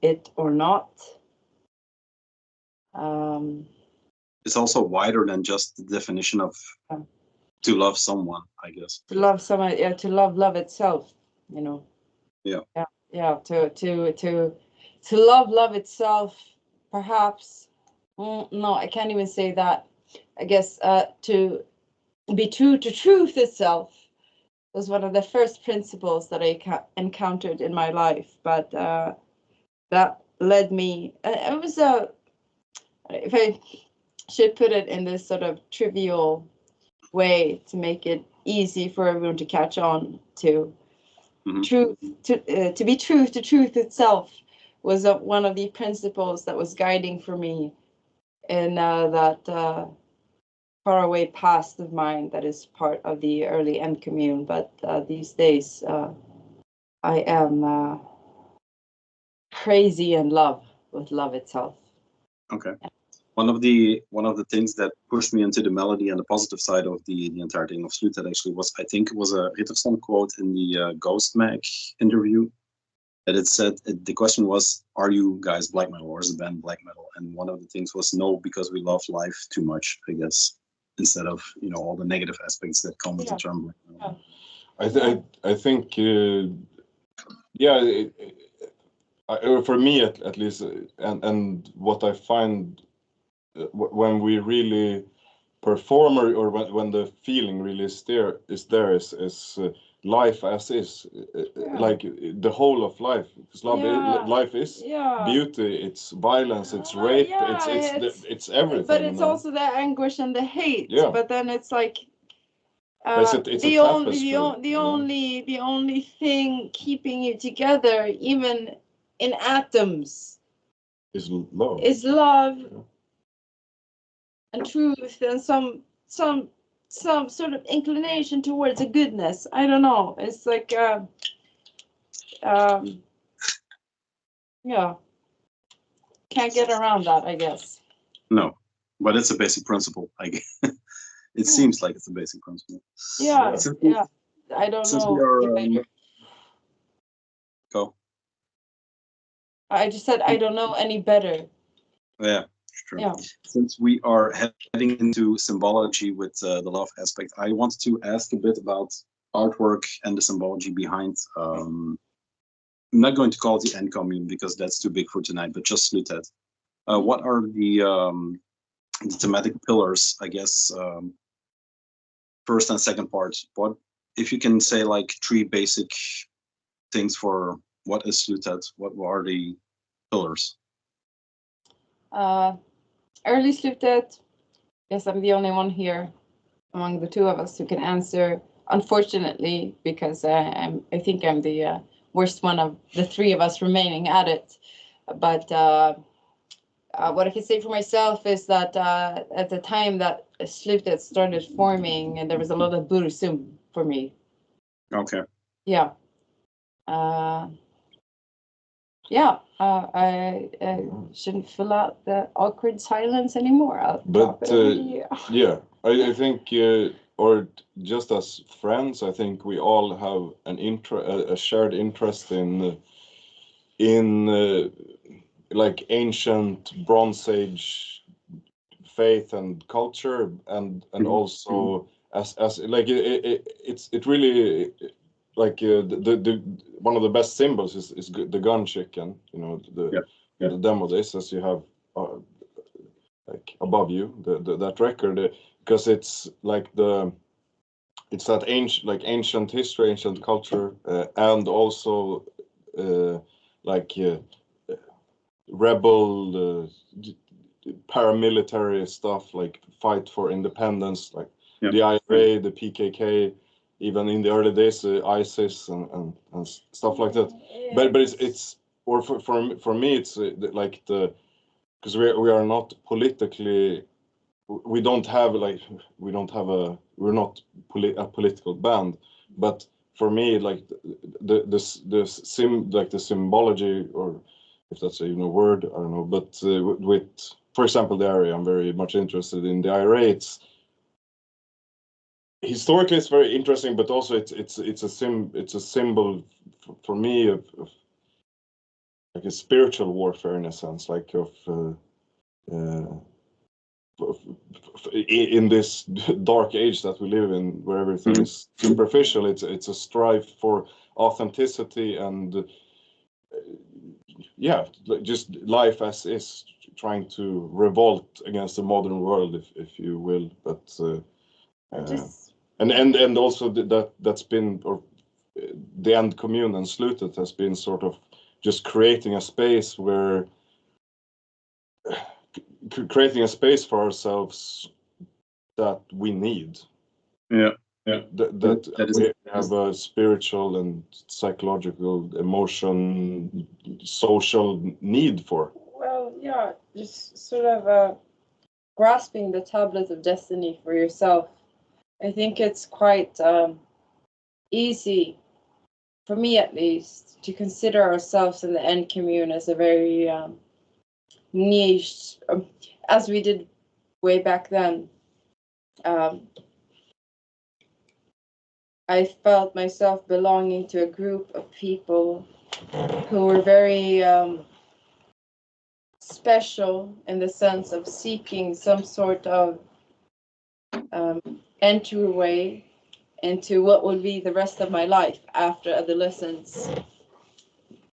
it or not. It's also wider than just the definition of to love someone, I guess. To love someone, to love itself, Yeah. To love itself, perhaps. No, I can't even say that. I guess to be true to truth itself was one of the first principles that I encountered in my life. But that led me. It was if I should put it in this sort of trivial way to make it easy for everyone to catch on to. Truth to be true to truth itself was one of the principles that was guiding for me in that far away past of mine that is part of the early End Commune, but these days I am crazy in love with love itself. Okay. One of the things that pushed me into the melody and the positive side of the entire thing of CONTRADICTION actually was, I think it was a Rytterson quote in the Ghost Mag interview, that it said, the question was, are you guys black metal, or is the band black metal? And one of the things was no, because we love life too much, I guess, instead of, you know, all the negative aspects that come with the term black metal. I think yeah, for me at least, and what I find when we really perform, or when the feeling really is there is life as is, like the whole of life, because life is beauty, it's violence, it's rape, it's everything, but it's also the anguish and the hate. But then it's like it's the only thing keeping you together, even in atoms, is love. And truth, and some sort of inclination towards a goodness. I don't know. It's like yeah, can't get around that, I guess. No, but it's a basic principle, I guess. It seems like it's a basic principle. Yeah. I don't know. Go. I just said I don't know any better. Yeah, true. Yeah. Since we are heading into symbology with the love aspect, I wanted to ask a bit about artwork and the symbology behind. I'm not going to call it the End Commune because that's too big for tonight, but just CONTRADICTION. What are the thematic pillars, I guess, first and second part? What, if you can say like 3 basic things for what is CONTRADICTION, what are the pillars? Early CONTRADICTION. Yes, I'm the only one here among the two of us who can answer, unfortunately, because I think I'm the worst one of the 3 of us remaining at it. But what I can say for myself is that at the time that CONTRADICTION started forming, and there was a lot of bursum for me. Okay. Yeah. I shouldn't fill out the awkward silence anymore. I think, or just as friends, I think we all have a shared interest in like ancient Bronze Age faith and culture, and also as like it really, like the one of the best symbols is the gun chicken, you know, the demo days, as you have like above you, that record, because it's like it's that ancient history, ancient culture, and also like rebel paramilitary stuff, like fight for independence, like the IRA, the PKK, even in the early days, ISIS and stuff like that. But it's or for me, it's like because we are not politically, we're not a political band, but for me, like the symbology, or if that's a word, I don't know, but with, for example, the IRA, I'm very much interested in the IRA. It's historically it's very interesting, but also it's a symbol for me of like a spiritual warfare, in a sense, like in this dark age that we live in, where everything is superficial. It's a strive for authenticity and just life as is, trying to revolt against the modern world, if you will. But and also that's been, or the End Commune and CONTRADICTION has been sort of just creating a space for ourselves that we need. That we have a spiritual and psychological, emotion, social need for. Well, just sort of grasping the tablet of destiny for yourself. I think it's quite easy, for me at least, to consider ourselves in the End Commune as a very niche, as we did way back then. I felt myself belonging to a group of people who were very special in the sense of seeking some sort of entryway into what would be the rest of my life after adolescence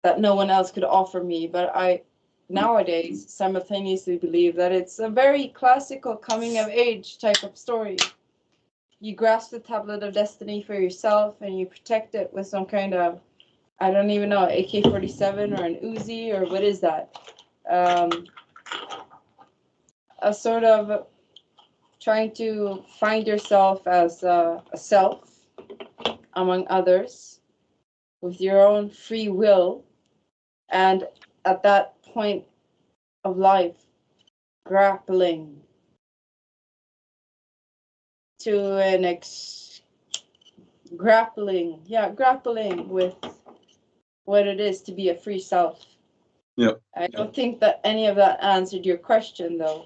that no one else could offer me. But I nowadays simultaneously believe that it's a very classical coming of age type of story. You grasp the tablet of destiny for yourself and you protect it with some kind of, I don't even know, AK-47 or an Uzi, or what is that? A sort of trying to find yourself as a self among others with your own free will, and at that point of life, grappling grappling with what it is to be a free self. Yeah. I don't think that any of that answered your question, though.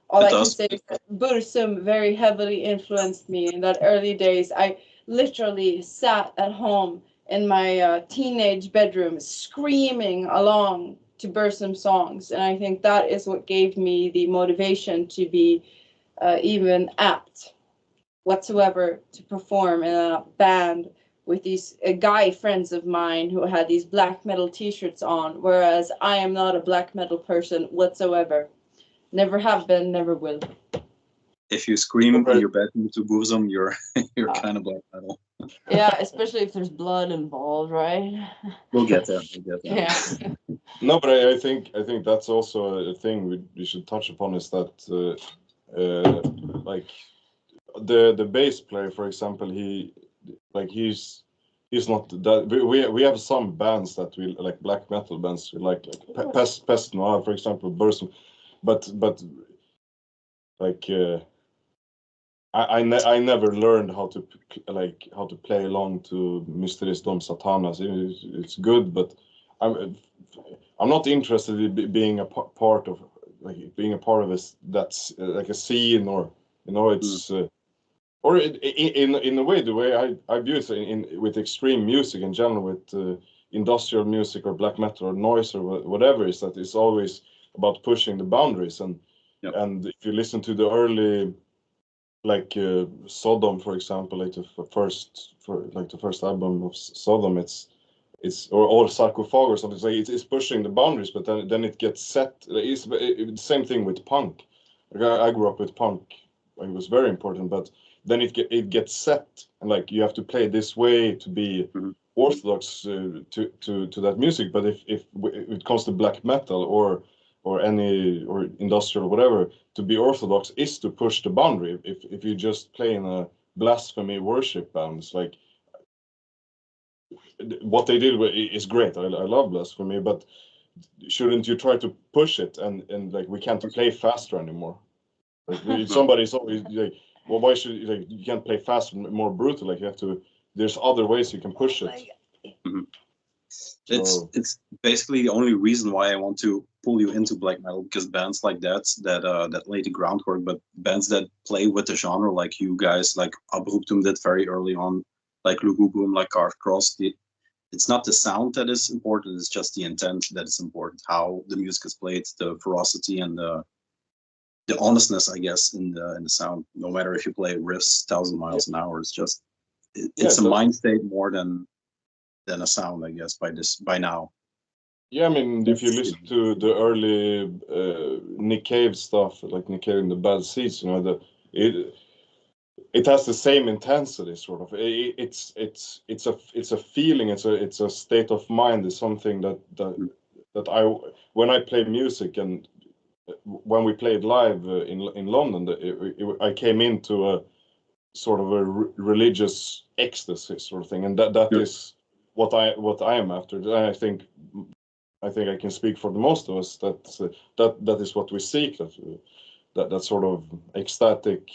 All I can say is that Buddhism very heavily influenced me in that early days. I literally sat at home in my teenage bedroom screaming along to Bursum songs, and I think that is what gave me the motivation to be even apt whatsoever to perform in a band with these guy friends of mine who had these black metal t-shirts on, whereas I am not a black metal person whatsoever. Never have been, never will. If you scream in your bedroom to Burzum, you're kind of black metal. Yeah, especially if there's blood involved, right? We'll get there. Yeah. No, but I think that's also a thing we should touch upon, is that like the bass player, for example, he's not that. We have some bands that we like, black metal bands, like Pest Noir, for example, Bursum, but like I never learned how to play along to Mysteries Dom Satanas. It's good, but I'm not interested in being a part of that's like a scene, or it's or in a way, the way I view it with extreme music in general, with industrial music or black metal or noise or whatever, is that it's always about pushing the boundaries. And and if you listen to the early, like Sodom, for example, like the first album of Sodom, it's or Sarcophag or something. Like it's pushing the boundaries, but then it gets set. It's the same thing with punk. Like I grew up with punk. It was very important, but then it gets set, and like you have to play this way to be orthodox to that music. But if it comes to black metal or industrial or whatever, to be orthodox is to push the boundary. If you just play in a blasphemy worship band, it's like what they did is great. I love blasphemy, but shouldn't you try to push it and like we can't play faster anymore? Like somebody's always like, well, why should you can't play faster, more brutal? Like you have to. There's other ways you can push it. It's basically the only reason why I want to pull you into black metal, because bands like that lay the groundwork, but bands that play with the genre, like you guys, like ｐLꓵTЫNT did very early on, like Lugubrum, like Carved Cross. It's not the sound that is important; it's just the intent that is important. How the music is played, the ferocity and the honestness, I guess, in the sound. No matter if you play riffs 1,000 miles an hour, it's just it's a mind state more than a sound, I guess. By now. Yeah, I mean, if you listen to the early Nick Cave stuff, like Nick Cave in the Bad Seeds, it has the same intensity, sort of. It's a feeling. It's a state of mind. It's something that I, when I play music, and when we played live in London, I came into a sort of a religious ecstasy sort of thing, and that is what I am after. And I think I can speak for the most of us that is what we seek. that sort of ecstatic,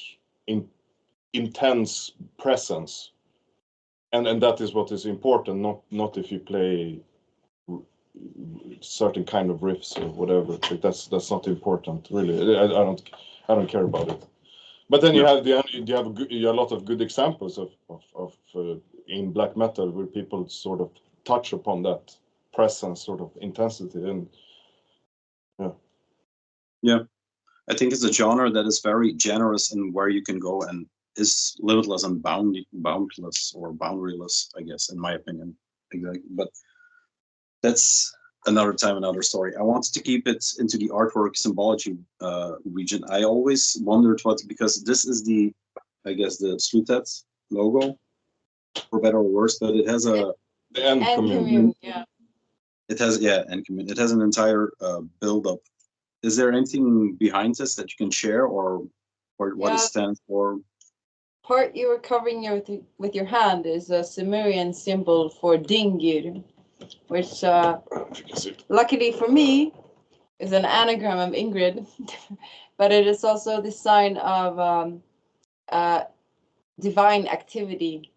intense presence, and that is what is important. Not if you play certain kind of riffs or whatever. Like that's not important really. I don't care about it. But then you have a lot of good examples of in black metal where people sort of touch upon that presence, sort of intensity, and yeah. I think it's a genre that is very generous in where you can go and is limitless and boundless or boundaryless, I guess, in my opinion. Exactly. But that's another time, another story. I wanted to keep it into the artwork symbology region. I always wondered because this is the CONTRADICTION logo, for better or worse, but it has the End Commune, yeah. It has, End Commune. It has an entire build-up. Is there anything behind this that you can share, or what it stands for? Part you were covering with your hand is a Sumerian symbol for Dingir, which luckily for me is an anagram of Ingrid, but it is also the sign of divine activity.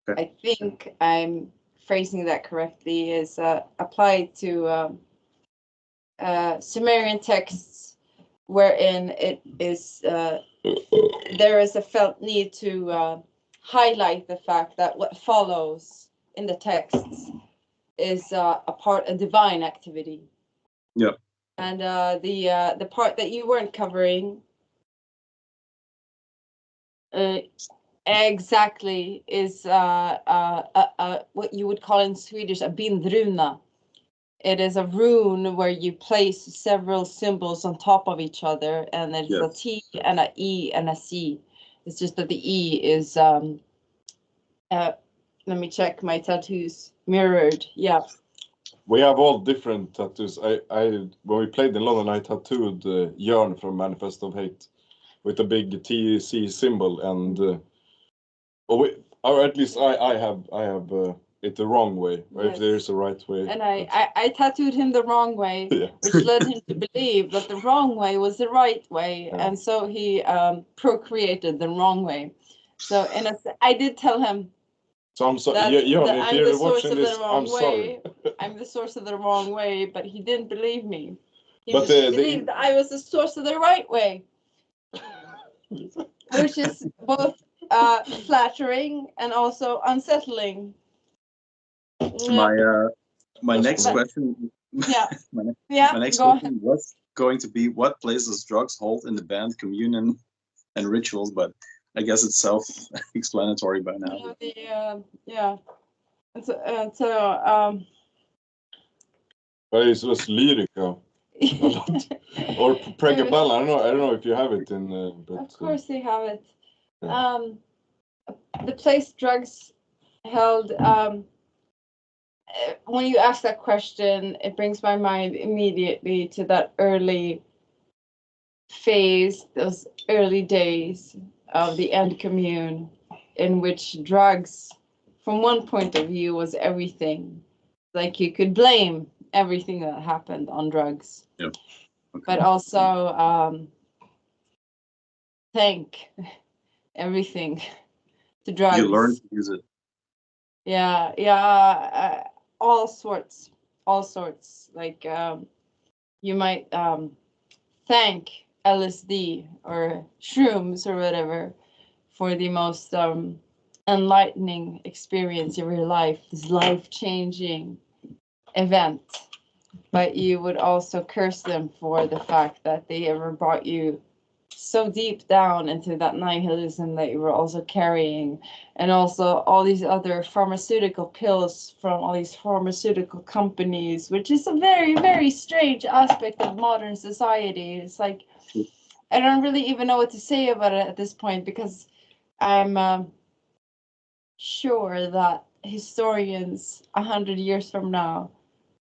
Okay. I think I'm phrasing that correctly, is applied to Sumerian texts, wherein it is there is a felt need to highlight the fact that what follows in the texts is a divine activity. Yeah. And the part that you weren't covering exactly is what you would call in Swedish a bindruna. It is a rune where you place several symbols on top of each other, and it's a T and a E and a C. It's just that the E is let me check my tattoos. Mirrored, yeah. We have all different tattoos. When we played in London, I tattooed Jörn from Manifest of Hate with a big TC symbol, and or at least I have it the wrong way, or if there is a right way. And I tattooed him the wrong way, which led him to believe that the wrong way was the right way, and so he procreated the wrong way. So I did tell him. So I'm sorry, if you're watching this, I'm sorry. I'm the source of the wrong way, but he didn't believe me. He believed that I was the source of the right way, which is both flattering and also unsettling. My next question. My next question was going to be, what place does drugs hold in the band communion and rituals? But I guess it's self-explanatory by now. But it was Lyrica. Or Pregabella. I don't know if you have it in. But, of course they have it. The place drugs held. When you ask that question, it brings my mind immediately to that early phase, those early days of the End Commune, in which drugs, from one point of view, was everything. Like you could blame everything that happened on drugs. Yeah. Okay. But also thank everything to drugs. You learned to use it. All sorts. Like you might thank LSD or shrooms or whatever for the most enlightening experience of your life, this life-changing event. But you would also curse them for the fact that they ever brought you so deep down into that nihilism that you were also carrying, and also all these other pharmaceutical pills from all these pharmaceutical companies, which is a very, very strange aspect of modern society. It's like, I don't really even know what to say about it at this point, because I'm sure that historians 100 years from now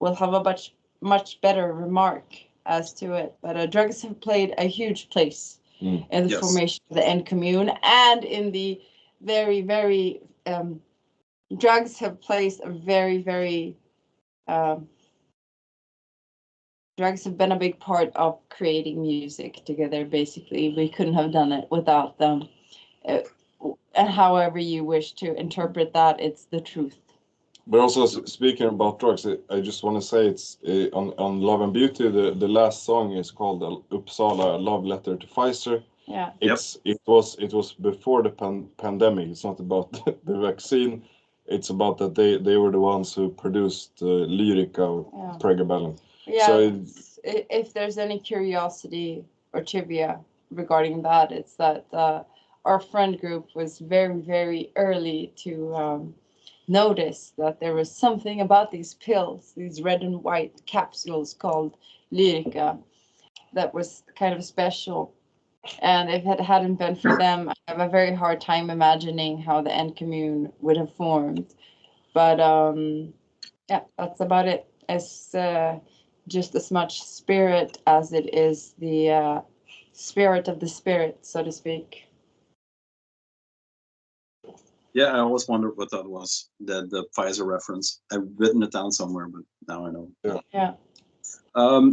will have a much better remark as to it. But drugs have played a huge place in the formation of the End Commune, and in the very, very drugs have placed a very, very drugs have been a big part of creating music together. Basically, we couldn't have done it without them. And however you wish to interpret that, it's the truth. But also speaking about drugs, I just want to say it's on Love and Beauty. The last song is called Uppsala Love Letter to Pfizer. Yeah. It was before the pandemic. It's not about the vaccine. It's about that they were the ones who produced Lyrica or Pregabalin. Yeah. So if there's any curiosity or trivia regarding that, it's that our friend group was very, very early to notice that there was something about these pills, these red and white capsules called Lyrica, that was kind of special. And if it hadn't been for them, I have a very hard time imagining how the End Commune would have formed. But yeah, that's about it. It's just as much spirit as it is the spirit of the spirit, so to speak. Yeah, I always wondered what that was, the Pfizer reference. I've written it down somewhere, but now I know. Yeah.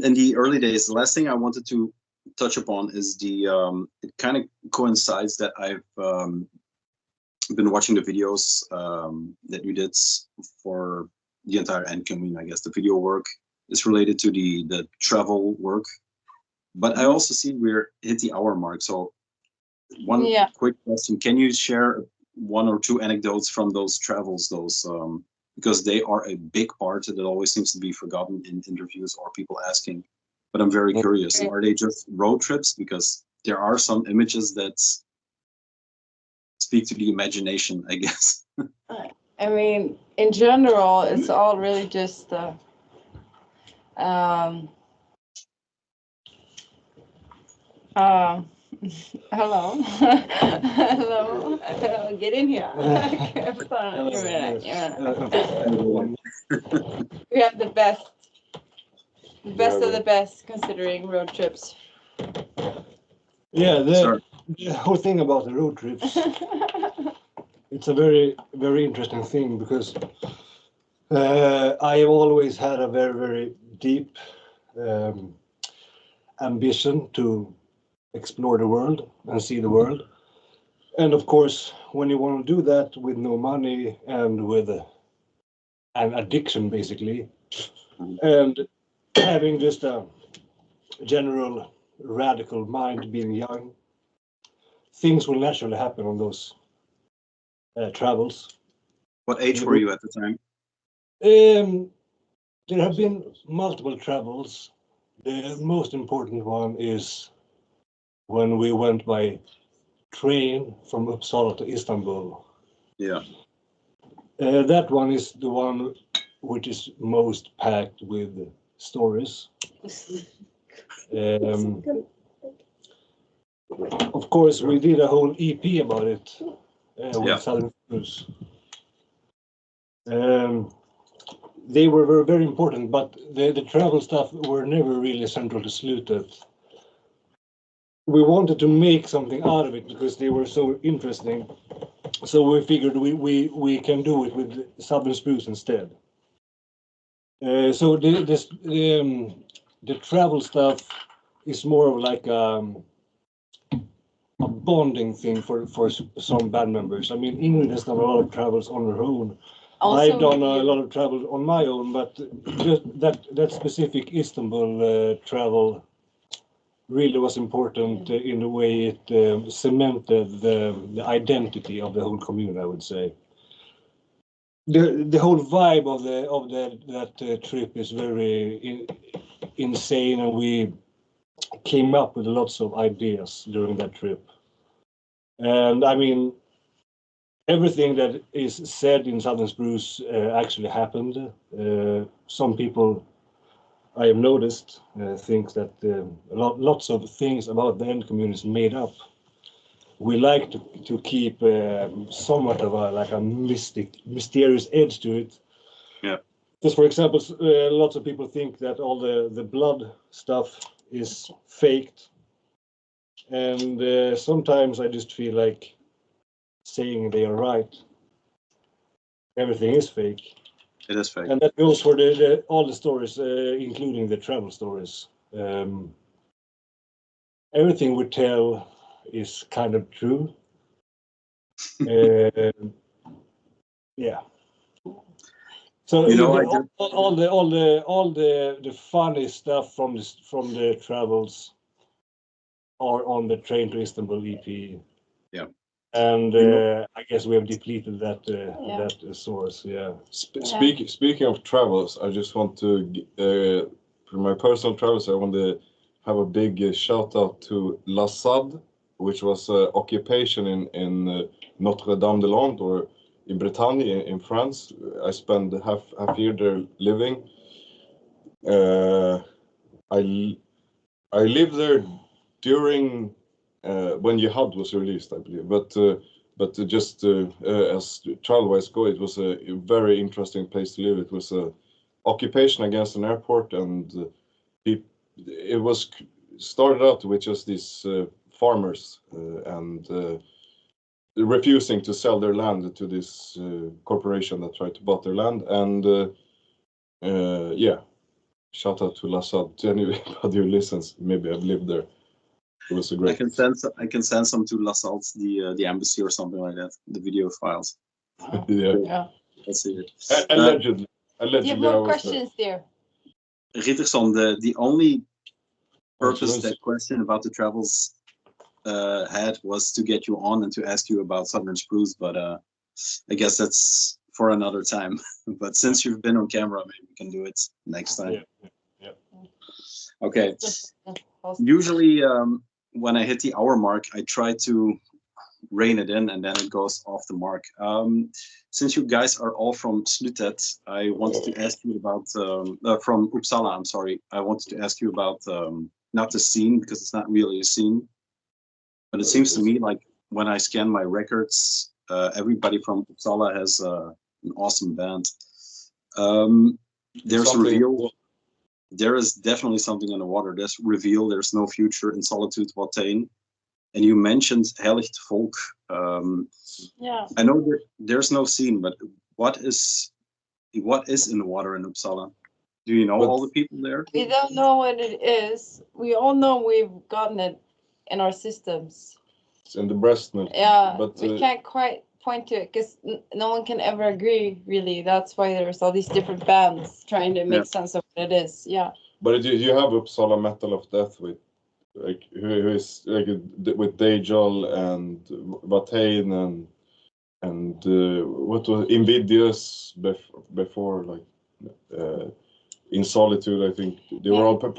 In the early days, the last thing I wanted to touch upon is it kind of coincides that I've been watching the videos that you did for the entire End Commune. I guess the video work is related to the travel work, but I also see we're hit the hour mark. So one quick question: can you share one or two anecdotes from those travels? Because they are a big part that always seems to be forgotten in interviews or people asking. But I'm very curious: are they just road trips? Because there are some images that speak to the imagination, I guess. I mean, in general, it's all really just hello. Hello. Get in here. We have the best of the best considering road trips. Yeah, the whole thing about the road trips, it's a very, very interesting thing because I have always had a very, very deep ambition to explore the world and see the world. And of course, when you want to do that with no money and with an addiction, basically, and having just a general radical mind, being young, things will naturally happen on those travels. What age were you at the time? There have been multiple travels. The most important one is when we went by train from Uppsala to Istanbul. Yeah. That one is the one which is most packed with stories. Of course, we did a whole EP about it with Southern Spruce. They were very, very important, but the travel stuff were never really central to Slutet. We wanted to make something out of it because they were so interesting. So we figured we can do it with Southern Spruce instead. So the travel stuff is more of like a bonding thing for some band members. I mean, Ingrid has done a lot of travels on her own. Also, I've done a lot of travel on my own, but just that specific Istanbul travel really was important in the way it cemented the identity of the whole commune, I would say. The whole vibe of that trip is very insane, and we came up with lots of ideas during that trip. And I mean, everything that is said in Southern Spruce actually happened. Some people, I have noticed, think that lots of things about the End Commune is made up. We like to keep somewhat of a mysterious edge to it. Yeah. Just for example, lots of people think that all the blood stuff is faked, and sometimes I just feel like saying they are right. Everything is fake. It is fake. And that goes for all the stories, including the travel stories. Everything we tell is kind of true. Yeah. So You know, all the funny stuff from the travels are on the Train to Istanbul EP. Yeah. And I guess we have depleted that source. Yeah. Speaking of travels, I just want to for my personal travels, I want to have a big shout out to La Sade, which was occupation in Notre-Dame-des-Landes, or in Bretagne in France. I spent half year there living. I lived there during when Jihad was released, I believe. But just as travel-wise go, it was a very interesting place to live. It was a occupation against an airport, and it was started out with just these farmers and refusing to sell their land to this corporation that tried to buy their land. And yeah, shout out to La Sade, to anybody who listens. Maybe I've lived there. It was a great. I can send some to La Sade, the embassy or something like that. The video files. Yeah. Let's see it. Allegedly. Do you have more questions there? Rytterson, the only purpose that question about the travels had was to get you on and to ask you about Southern Spruce, but I guess that's for another time. But since you've been on camera, maybe we can do it next time. Yeah. Okay. Usually when I hit the hour mark, I try to rein it in and then it goes off the mark. Since you guys are all from ｐLꓵTЫT, I wanted to ask you about from Uppsala. I'm sorry. I wanted to ask you about not the scene, because it's not really a scene, but it seems to me like when I scan my records, everybody from Uppsala has an awesome band. There's Reveal. There is definitely something in the water. There's Reveal. There's No Future in Solitude ﷺ. And you mentioned Heligt Folk. Yeah. I know that there's no scene, but what is in the water in Uppsala? Do you know all the people there? We don't know what it is. We all know we've gotten it in our systems. It's in the breast milk. Yeah, but we can't quite point to it because no one can ever agree, really. That's why there's all these different bands trying to make sense of what it is. Yeah. But you have Uppsala Metal of Death with like who is like with Dajal and Watain and what was Invidious before, like in Solitude. I think they were all part of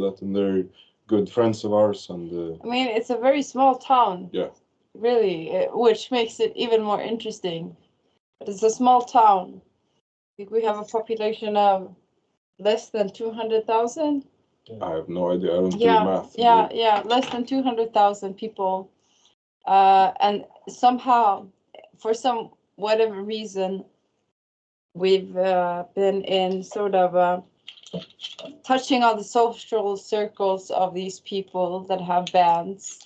that, and they're good friends of ours. And I mean, it's a very small town. Yeah. Really, which makes it even more interesting. But it's a small town. I think we have a population of less than 200,000. I have no idea. I don't do math. Yeah, less than 200,000 people. And somehow, for some whatever reason, we've been in sort of touching on the social circles of these people that have bands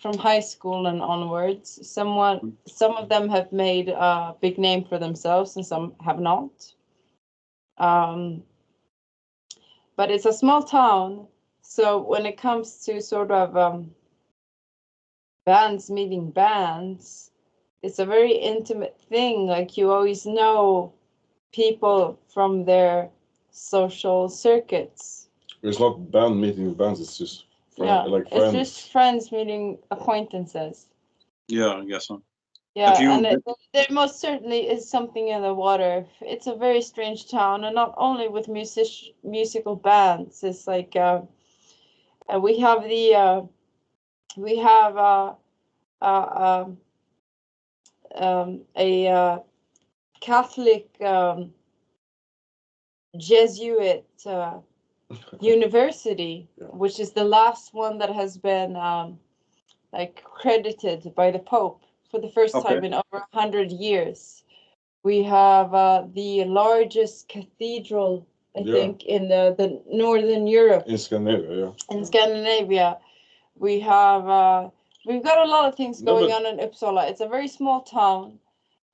from high school and onwards. Some of them have made a big name for themselves and some have not. But it's a small town, so when it comes to sort of bands meeting bands, it's a very intimate thing. Like, you always know people from their social circuits. It's not band meeting bands, it's just like friends. It's just friends meeting acquaintances. Yeah, I guess so. Yeah, and there most certainly is something in the water. It's a very strange town, and not only with musical bands. It's like we have a Catholic Jesuit university, which is the last one that has been like credited by the Pope for the first time in over 100 years. We have the largest cathedral, I think, in the Northern Europe. In Scandinavia, In Scandinavia. We have, we've got a lot of things going on in Uppsala. It's a very small town.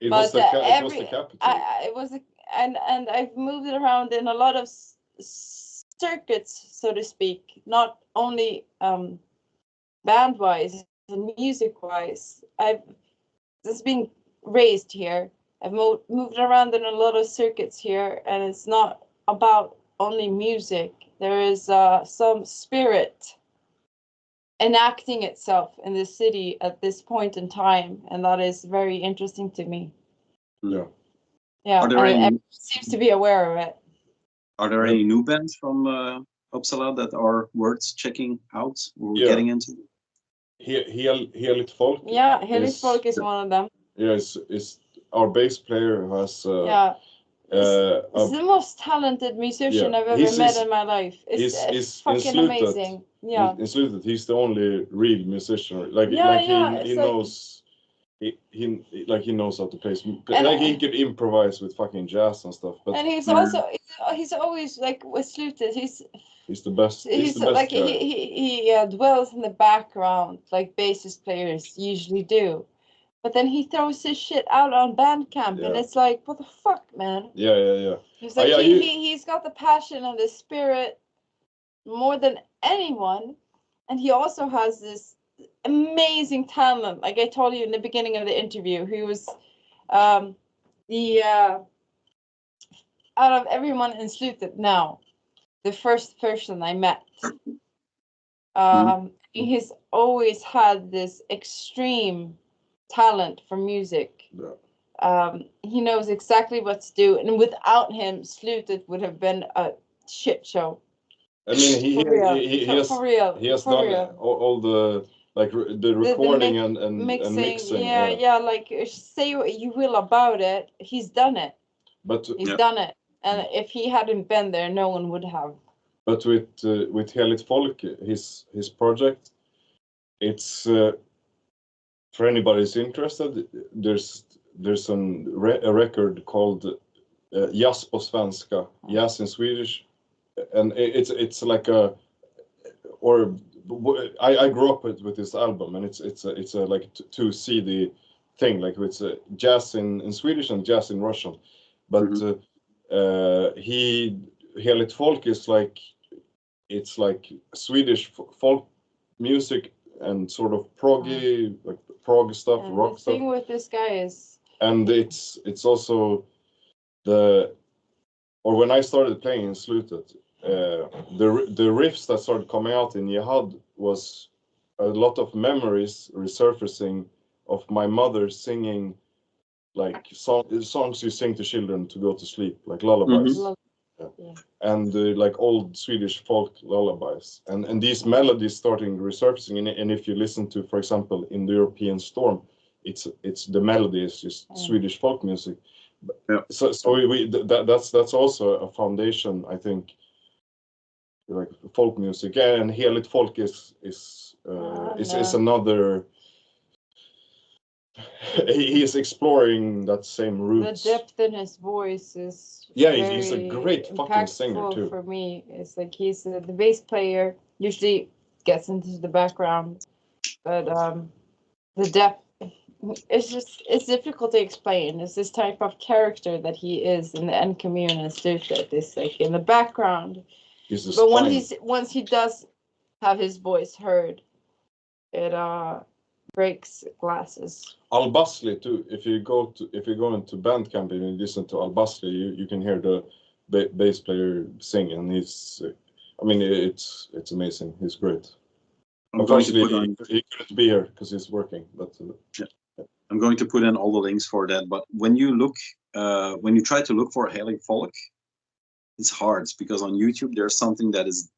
It But was the it was the capital. it was, and I've moved it around in a lot of circuits, so to speak, not only band-wise and music-wise. I've just been raised here. I've moved around in a lot of circuits here, and it's not about only music. There is some spirit enacting itself in the city at this point in time, and that is very interesting to me. Yeah. Yeah, Are there and any- everyone seems to be aware of it. Are there any new bands from Uppsala that are worth checking out or Yeah. getting into? Heligt Folk. Yeah, Heligt Folk is one of them. Yeah, is our bass player who has Yeah, he's a the most talented musician yeah, I've ever he's- met he's- in my life. It's he's fucking in amazing. Yeah, in Slutet, he's the only real musician. Like Yeah, like yeah, he it's like- knows he knows how to play. And Like he could improvise with fucking jazz and stuff. But and he's also he's always like with Slutet. he's the best. He's the best like guy. he dwells in the background like bassist players usually do, but then he throws his shit out on Bandcamp, and Yeah. it's like, what the fuck, man? Yeah. He's like, yeah, he's got the passion and the spirit more than anyone, and he also has this amazing talent. Like I told you in the beginning of the interview, he was the out of everyone in Slutet now, the first person I met. He's always had this extreme talent for music. Yeah. He knows exactly what to do, and without him, Slutet would have been a shit show. I mean, he has For real. he has For done real. all the like the recording and mixing. Yeah, like say what you will about it, he's done it. But He's done it, and if he hadn't been there, no one would have. But with Heligt Folk, his project, it's for anybody who's interested. There's a record called Jazz på svenska, Jazz in Swedish, and it's like a or I grew up with this album, and it's a like two CD thing, like it's a jazz in Swedish and jazz in Russian, but Heligt Folk is like, it's like Swedish folk music and sort of proggy, like prog stuff, And rock the stuff. thing with this guy is, And it's also when I started playing in Slutet, the riffs that started coming out in Jihad was a lot of memories resurfacing of my mother singing like songs you sing to children to go to sleep, like lullabies. And like old Swedish folk lullabies, and these melodies starting resurfacing. And if you listen to, for example, In the European Storm, it's the melody is just Swedish folk music. Yeah. So that's also a foundation, I think, like folk music. And Heligt Folk is another. He is exploring that same roots. the depth in his voice is he's a great fucking impactful singer too. for me. It's like he's the bass player, usually gets into the background, but the depth, it's difficult to explain. It's this type of character that he is in the End Commune and Slutet. It's like in the background, but once he does have his voice heard, it breaks glasses. Al Basli too. If you go into Bandcamp and you listen to Al Basli, you can hear the bass player sing, and he's, I mean, it's amazing. He's great. Unfortunately, he couldn't be here because he's working. But I'm going to put in all the links for that. But when you look, when you try to look for Heligt Folk, it's hard because on YouTube there's something that is.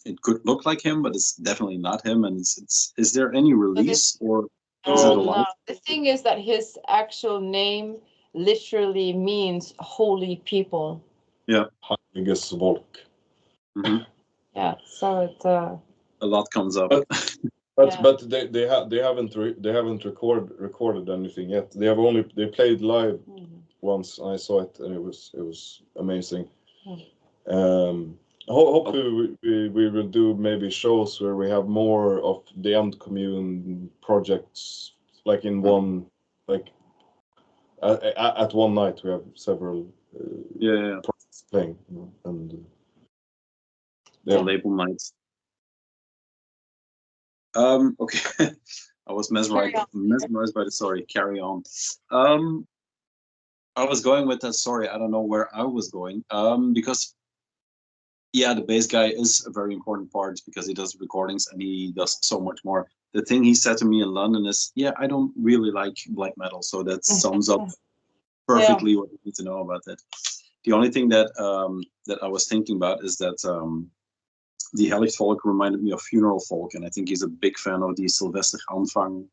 It could look like him, but it's definitely not him. And is there any release or is it alive? No. The thing is that his actual name literally means holy people. Yeah. Heiliges Volk. Yeah. So it. A lot comes up. But they haven't recorded anything yet. They played live once, and I saw it, and it was amazing. Hopefully we will do maybe shows where we have more of the End Commune projects, like in one, like At one night we have several projects playing, and the label nights. Okay. I was mesmerized by the story. Carry on. I was going with that story. I don't know where I was going. Because yeah, the bass guy is a very important part because he does recordings and he does so much more. The thing he said to me in London is, yeah, I don't really like black metal, so that sums up perfectly what you need to know about that. The only thing that that I was thinking about is that the Heligt Folk reminded me of Funeral Folk, and I think he's a big fan of the Sylvester Aanvang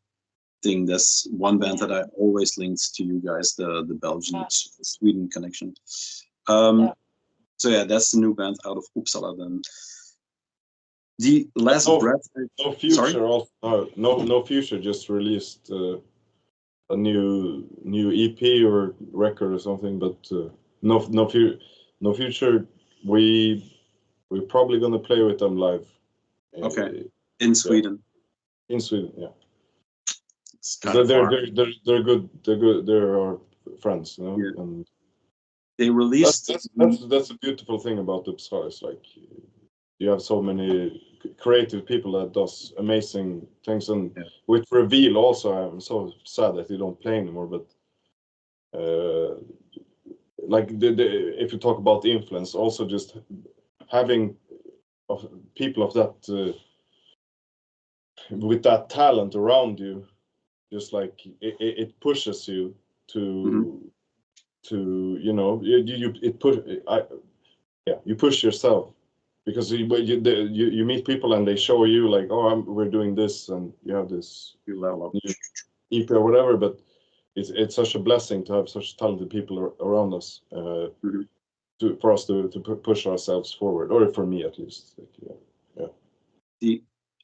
thing. That's one band that I always linked to you guys, the Belgian Sweden connection. So yeah, that's the new band out of Uppsala. Then the Last Breath. No Future. Also, no Future just released a new EP or record or something, but no Future. We're probably gonna play with them live. Okay, in Sweden. In Sweden, yeah. They're good. They're good. They're our friends, you know. Yeah. And they released. That's a beautiful thing about Uppsala. It's like you have so many creative people that does amazing things, and with Reveal also. I'm so sad that they don't play anymore. But like if you talk about influence, also just having people of that with that talent around you, just like it pushes you to you know you push yourself, because you meet people and they show you like, oh, we're doing this, and you have this, you level up EP or whatever, but it's such a blessing to have such talented people around us for us to push ourselves forward, or for me at least. Like,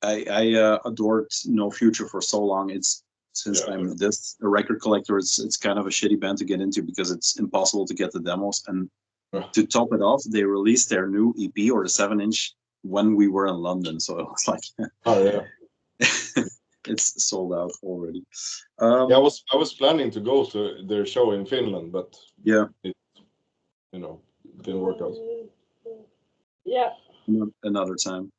I adored No Future for so long. It's since I'm a record collector, it's kind of a shitty band to get into because it's impossible to get the demos. And to top it off, they released their new EP or the 7-inch when we were in London. So it was like, it's sold out already. I was planning to go to their show in Finland, but it didn't work out. Yeah. Another time.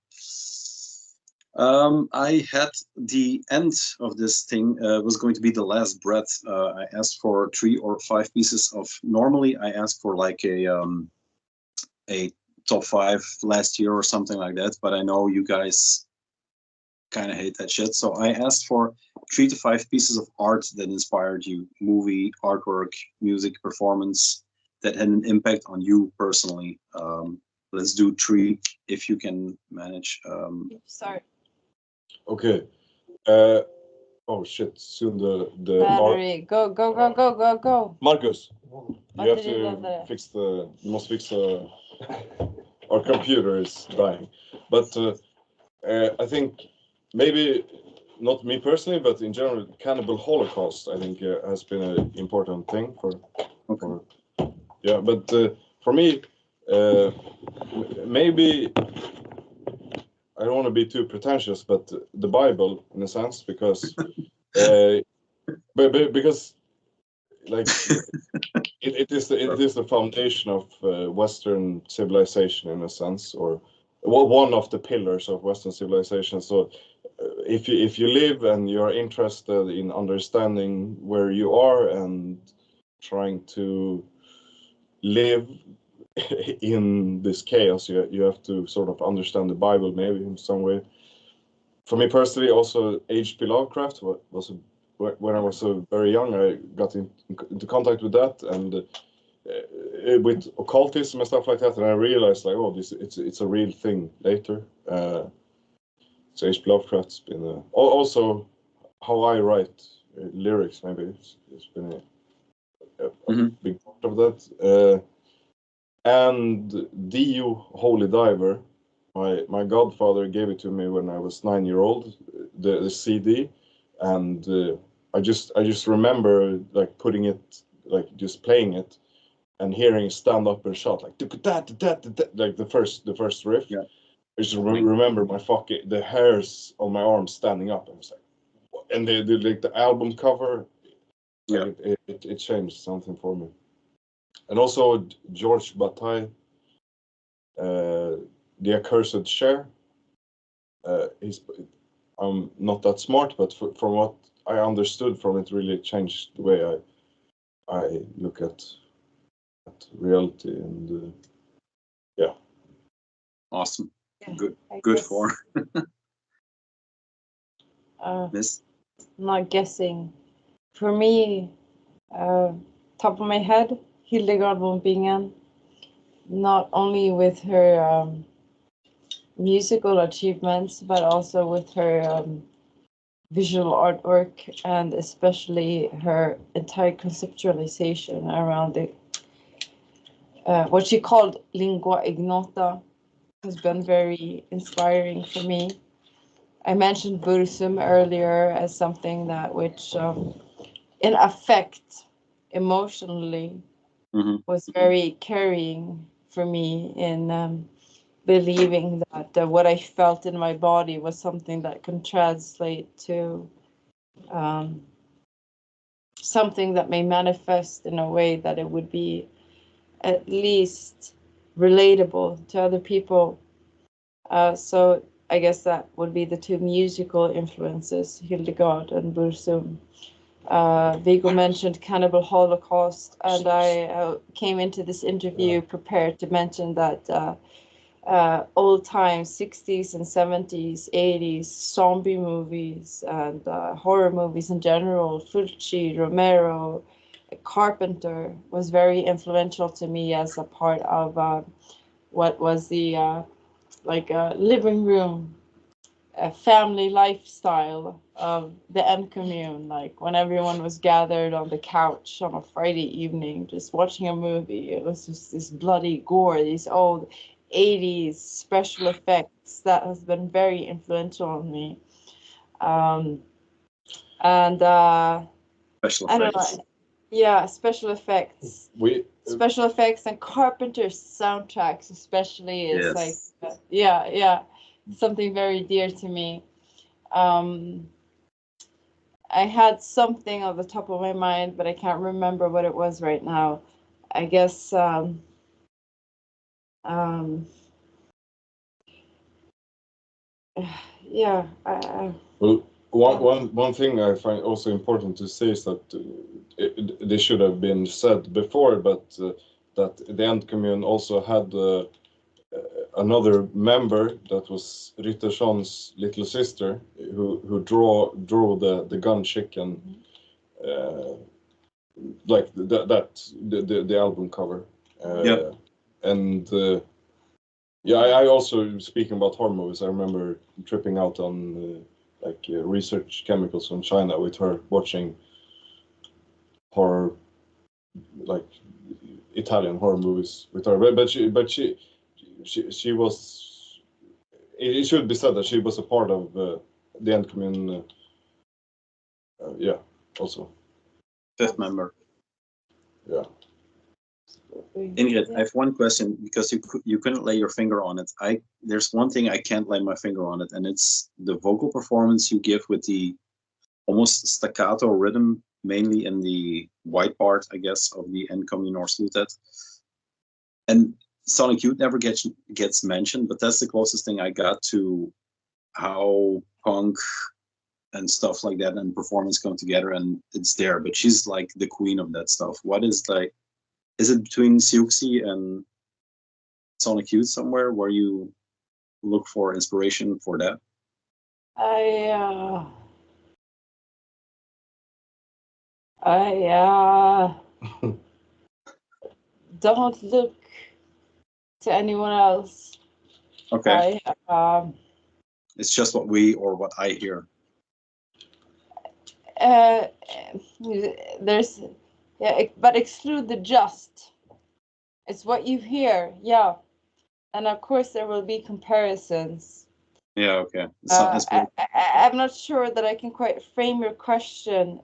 I had the end of this thing was going to be The Last Breath. I asked for 3 or 5 pieces of. Normally, I ask for like a top 5 last year or something like that. But I know you guys kind of hate that shit, so I asked for 3 to 5 pieces of art that inspired you. Movie, artwork, music, performance that had an impact on you personally. Let's do 3 if you can manage. Sorry. Okay. Oh shit! Soon the battery. Go. Markus, you have to fix the. You must fix the. Our computer is dying, but I think maybe not me personally, but in general, Cannibal Holocaust. I think has been an important thing for. But for me, maybe. I don't want to be too pretentious, but the Bible, in a sense, because, because, like, it is the foundation of Western civilization, in a sense, or one of the pillars of Western civilization. So, if you live and you're interested in understanding where you are and trying to live in this chaos, you have to sort of understand the Bible maybe in some way. For me personally, also H.P. Lovecraft was when I was very young, I got into contact with that, and with occultism and stuff like that, and I realized like, oh, it's a real thing later. So H.P. Lovecraft's been also how I write lyrics, maybe it's been a big part of that. And D.U. Holy Diver, my godfather gave it to me when I was 9-year-old, the CD, and I just remember like putting it, like just playing it, and hearing Stand Up and Shout, like like the first riff. Yeah. I just remember the hairs on my arms standing up. I was like, and the album cover Yeah. It changed something for me. And also George Bataille, The Accursed Share. I'm not that smart, but from what I understood from it, really changed the way I look at reality. And yeah. Awesome. Yeah, Good. I Good guess, for Miss. Miss. Not guessing. For me, top of my head, Hildegard von Bingen. Not only with her musical achievements, but also with her visual artwork, and especially her entire conceptualization around it. What she called lingua ignota has been very inspiring for me. I mentioned Bursum earlier as something that which, in effect, emotionally, was very carrying for me in believing that what I felt in my body was something that can translate to something that may manifest in a way that it would be at least relatable to other people. So I guess that would be the two musical influences, Hildegard and Bursum. Viggo mentioned Cannibal Holocaust, and I came into this interview prepared to mention that old time 60s and 70s, 80s zombie movies and horror movies in general, Fulci, Romero, Carpenter was very influential to me as a part of what was the living room family lifestyle of the End Commune, like when everyone was gathered on the couch on a Friday evening just watching a movie. It was just this bloody gore, these old 80s special effects that has been very influential on me. Special I don't effects. know. Yeah, special effects. Special effects and Carpenter's soundtracks especially is Yes. like something very dear to me. I had something on the top of my mind, but I can't remember what it was right now. I guess yeah. Well, one thing I find also important to say is that this should have been said before, but that the End Commune also had another member that was Rytterson's little sister, who drew the gun chicken, like the album cover. Yeah. And I also, speaking about horror movies, I remember tripping out on research chemicals from China with her, watching horror, like Italian horror movies with her. But she was. It should be said that she was a part of the End Commune. Also. Fifth member. Yeah. Ingrid, I have one question because you couldn't lay your finger on it. There's one thing I can't lay my finger on it, and it's the vocal performance you give with the almost staccato rhythm, mainly in the white part, I guess, of the End Commune or CONTRADICTION. And Sonic Youth never gets mentioned, but that's the closest thing I got to how punk and stuff like that and performance come together, and it's there. But she's like the queen of that stuff. What is like? Is it between Siouxsie and Sonic Youth somewhere where you look for inspiration for that? I don't look to anyone else. Okay. It's just what I hear. There's but exclude the just. It's what you hear, yeah. And of course there will be comparisons. Yeah, okay. I'm not sure that I can quite frame your question.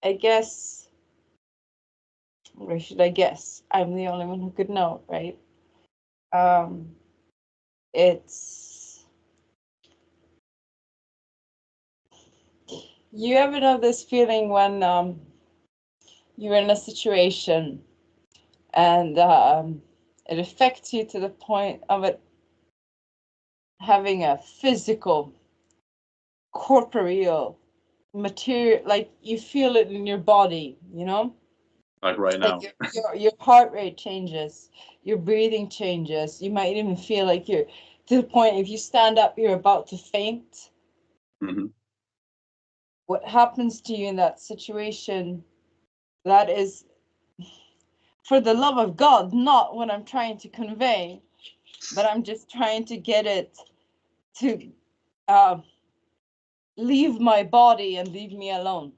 I guess, or should I guess? I'm the only one who could know, right? You ever know this feeling when you're in a situation and it affects you to the point of it having a physical, corporeal, material, like you feel it in your body, you know? Like right now. Like your heart rate changes, your breathing changes. You might even feel like you're to the point if you stand up, you're about to faint. Mm-hmm. What happens to you in that situation, that is, for the love of God, not what I'm trying to convey, but I'm just trying to get it to leave my body and leave me alone.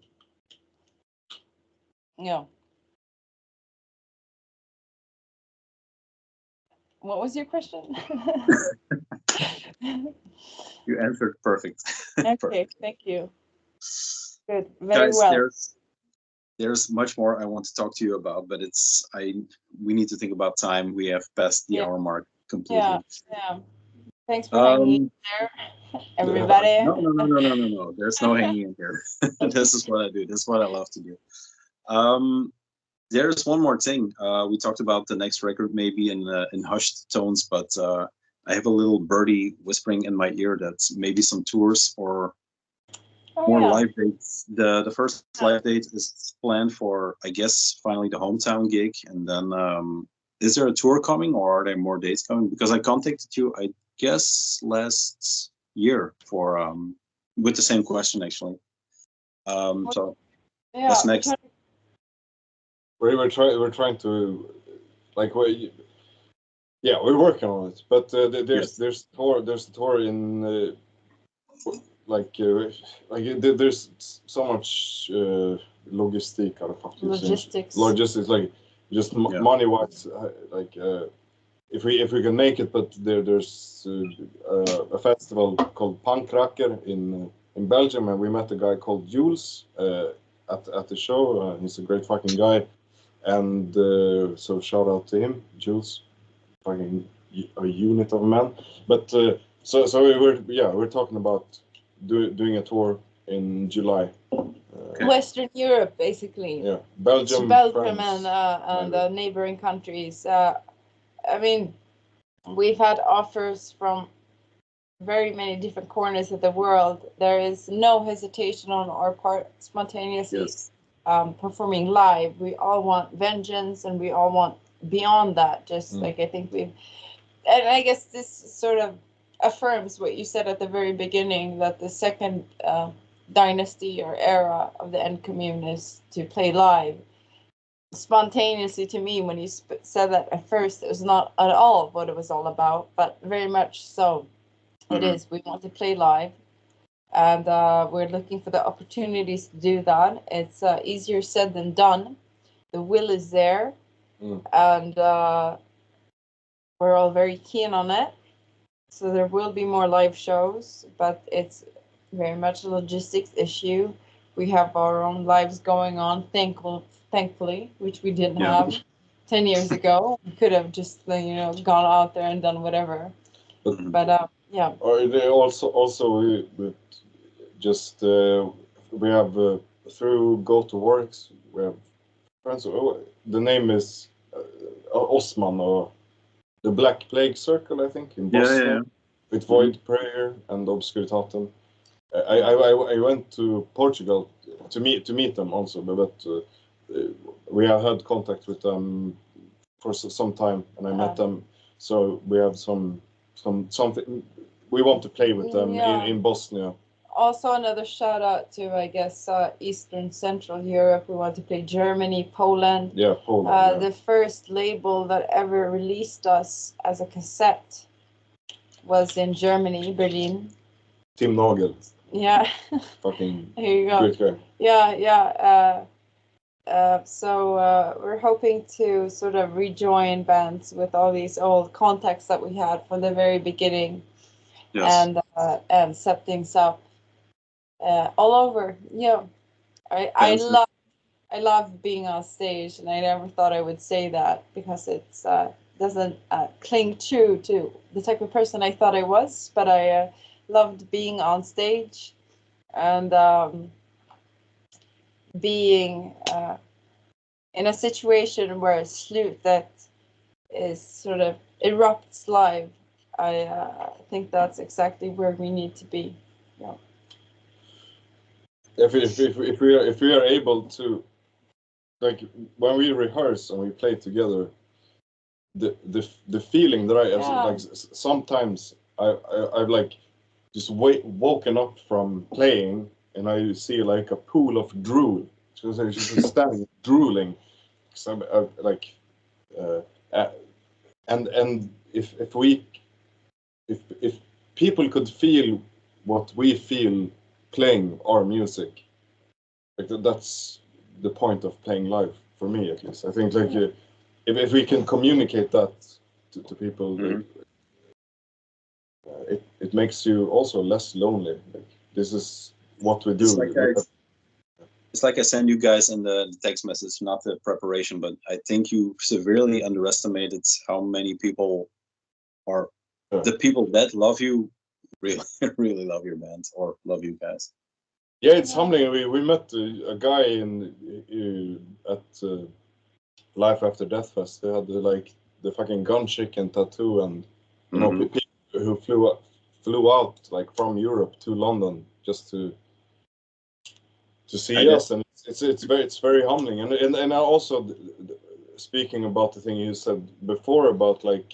Yeah. What was your question? You answered perfect. Okay, Perfect. thank you. Good, very Guys, well. there's much more I want to talk to you about, but we need to think about time. We have passed the hour mark completely. Yeah. Thanks for hanging in there, everybody. No. There's no hanging in here. This is what I do. This is what I love to do. There's one more thing. We talked about the next record maybe in hushed tones, but I have a little birdie whispering in my ear that maybe some tours or more live dates. The first live date is planned for, I guess, finally the hometown gig, and then is there a tour coming or are there more dates coming? Because I contacted you, I guess, last year for with the same question actually. So what's next? We're trying to, like, we're working on it, but there's a tour in there's so much logistic, logistics, like just money wise, if we can make it, but there's a festival called Ｐunk in Belgium, and we met a guy called Jules at the show. He's a great fucking guy, and so shout out to him, Jules, fucking a unit of a man. But so we're talking about doing a tour in July. Western Europe, basically. Yeah, Belgium France, and the neighboring countries. I mean, we've had offers from very many different corners of the world. There is no hesitation on our part, spontaneously performing live. We all want vengeance, and we all want beyond that. Just like I think and I guess this sort of affirms what you said at the very beginning, that the second dynasty or era of the End Commune is to play live. Spontaneously, to me, when you said that at first, it was not at all what it was all about, but very much so. It is. We want to play live, and we're looking for the opportunities to do that. It's easier said than done. The will is there, and we're all very keen on it. So there will be more live shows, but it's very much a logistics issue. We have our own lives going on, thankfully, which we didn't have 10 years ago. We could have just gone out there and done whatever. But yeah. Or they also we just we have through Go to Works, we have friends. The name is Osman, or the Black Plague Circle, I think, in Bosnia, with Void Prayer and CONTRADICTION. I went to Portugal to meet them also, but we have had contact with them for some time, and I met them. So we have something we want to play with them in Bosnia. Also, another shout out to, I guess, Eastern Central Europe. We want to play Germany, Poland. Yeah, Poland. The first label that ever released us as a cassette was in Germany, Berlin. Tim Nagel. Yeah. Fucking here you go. Great guy. Yeah. So we're hoping to sort of rejoin bands with all these old contacts that we had from the very beginning, and set things up all over. I love being on stage, and I never thought I would say that, because it's doesn't cling true to the type of person I thought I was, but I loved being on stage, and being in a situation where a sleuth that is sort of erupts live. I think that's exactly where we need to be. Yeah. If we are able to, like when we rehearse and we play together, the feeling that like sometimes I've like just woken up from playing and I see like a pool of drool. So I just standing drooling. So I'm like, and if people could feel what we feel playing our music, like that's the point of playing live for me, at least. I think like if we can communicate that to people, like, it makes you also less lonely. Like this is what we do. It's like I send you guys in the text message, not the preparation, but I think you severely underestimated how many people are the people that love you really, really love your band or love you guys. Yeah, it's humbling. We met a guy at Life After Death Fest. They had like the fucking gun chicken tattoo, and you know people who flew out like from Europe to London just to see us, and it's very humbling. And I also, speaking about the thing you said before about like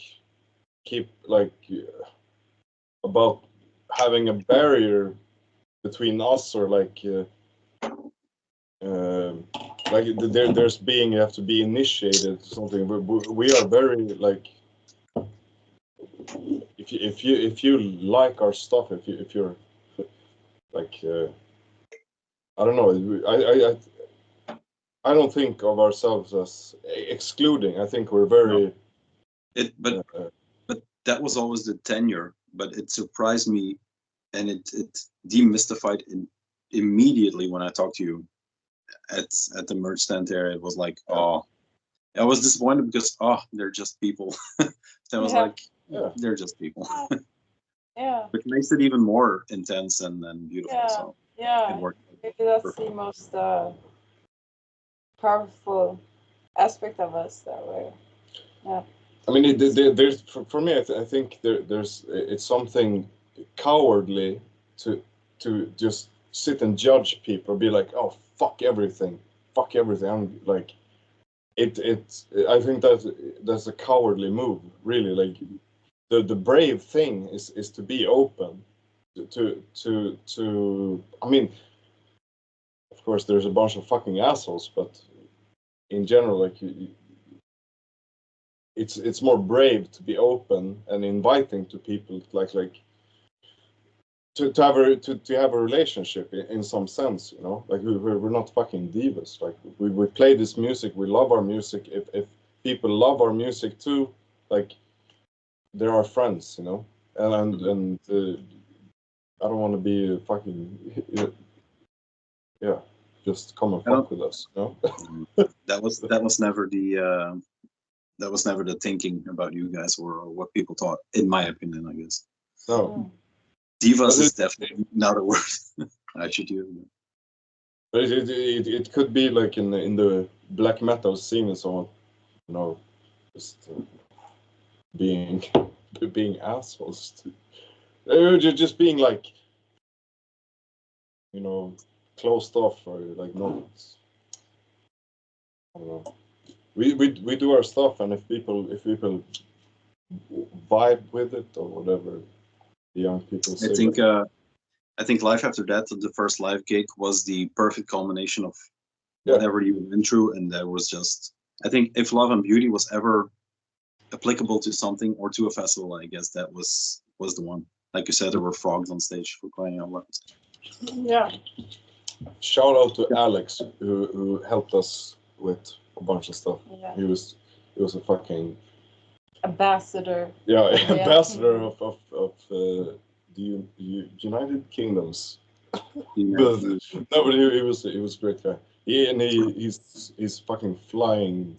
about having a barrier between us, or like there's being, you have to be initiated to something. We are very like, if you like our stuff, if you're like I don't know, I don't think of ourselves as excluding. I think we're very but that was always the tenure, but it surprised me and it demystified immediately when I talked to you at the merch stand there. It was like, oh, I was disappointed because they're just people. So I was like, they're just people. Yeah. Which makes it even more intense and beautiful. Yeah. So yeah. it worked. Maybe that's the most powerful aspect of us that way. Yeah. I mean, there's for me. I think there's it's something cowardly to just sit and judge people, be like, oh fuck everything. I'm like, I think that's a cowardly move, really. Like the brave thing is to be open to. I mean, of course, there's a bunch of fucking assholes, but in general, like it's more brave to be open and inviting to people, like to have a relationship in some sense, you know. Like we're not fucking divas. Like we play this music, we love our music. If people love our music too, like they're our friends, you know. And I don't want to be a fucking just come and fuck with us, you know. That was never the thinking about you guys, or what people thought, in my opinion, I guess. No. Divas is definitely not a word I should use. But it could be like in the black metal scene and so on, you know, just being assholes. Just being like, you know, closed off, or like not. I don't know. We do our stuff, and if people vibe with it or whatever, the young people say. I think Life After Death, the first live gig, was the perfect culmination of whatever you went through, and there was just, I think if Love and Beauty was ever applicable to something or to a festival, I guess that was the one. Like you said, there were frogs on stage, for crying out loud. Yeah. Shout out to Alex who helped us with a bunch of stuff. Yeah. He was a fucking ambassador. Yeah, ambassador of the United Kingdoms. No, but he was a great guy. He's fucking flying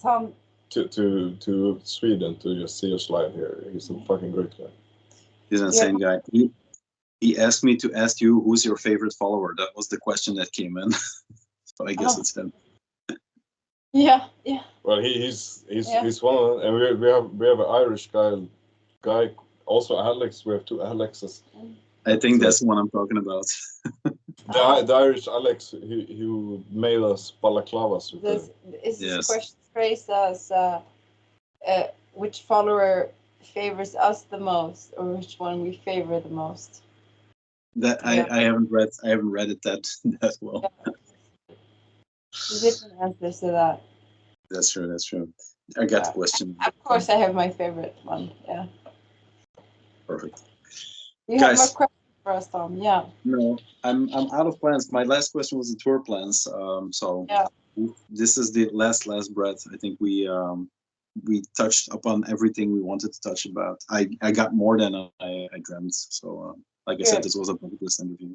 to Sweden to just see us live here. He's a fucking great guy. He's an insane guy. He asked me to ask you, who's your favorite follower? That was the question that came in. So I guess Oh. it's him. Yeah, yeah. Well, he's Yeah. one of them, and we have an Irish guy also Alex. We have two Alexes. I think So- that's the one I'm talking about. The Irish Alex who made us balaclavas. With This is Yes. this question phrased as which follower favors us the most, or which one we favor the most? That Yeah. I haven't read it that well. There's different answers to that. That's true. That's true. I got the Yeah. question. Of course, I have my favorite one. Yeah. Perfect. You have Guys. more questions for us, Tom? Yeah. No, I'm out of plans. My last question was the tour plans. So Yeah. this is the last breath. I think we touched upon everything we wanted to touch about. I got more than I dreamt. So like I said, Good. this was a bucket list interview.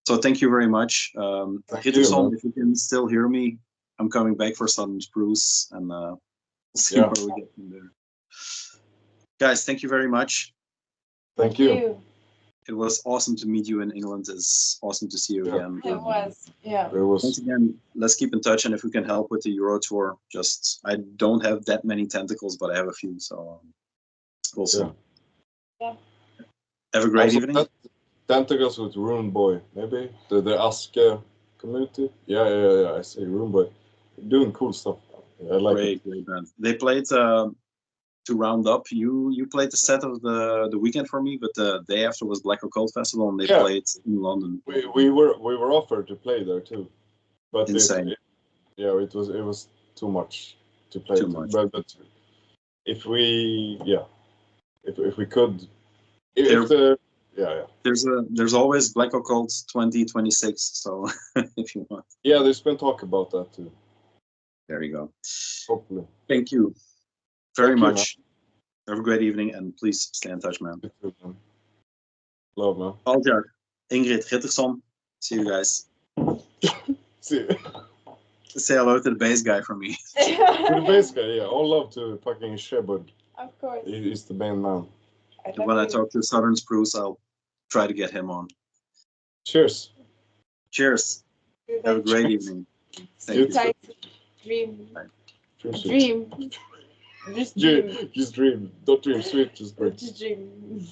So thank you very much. Thank you, Rytterson, man. if you can still hear me, I'm coming back for Southern Spruce, and we'll see Yeah. where we get from there. Guys, thank you very much. Thank you. It was awesome to meet you in England. It's awesome to see you Yeah. again. It was. Yeah. It was. Once again, let's keep in touch, and if we can help with the Euro tour, I don't have that many tentacles, but I have a few, so we'll see. Yeah. Have a great Also, evening. Tentacles with Rune Boy, maybe the Aske community. Yeah. I say Rune Boy, doing cool stuff. I like it. Great band. They played to round up. You played the set of the weekend for me, but the day after was Black Occult Festival, and they Yeah. played in London. We were offered to play there too, but Insane. it was too much to play. Too much. But if we could, There's always Black Occult 2026. So if you want, there's been talk about that too. there you go. Hopefully. Thank you very Thank you, much. Have a great evening, and please stay in touch, man. Love, man. ＰаўL:ģ, Ingrid, Rytterson. See you guys. See, Say hello to the bass guy for me. to the bass guy, all love to fucking Shepard. Of course. He's the main man. And when I talk to Southern Spruce, I'll try to get him on. Cheers. Cheers. Have a great evening. Thank You you. Tight dream. Cheers. Dream. Just dream. Just dream. Don't dream sweet, just dream. Just dream.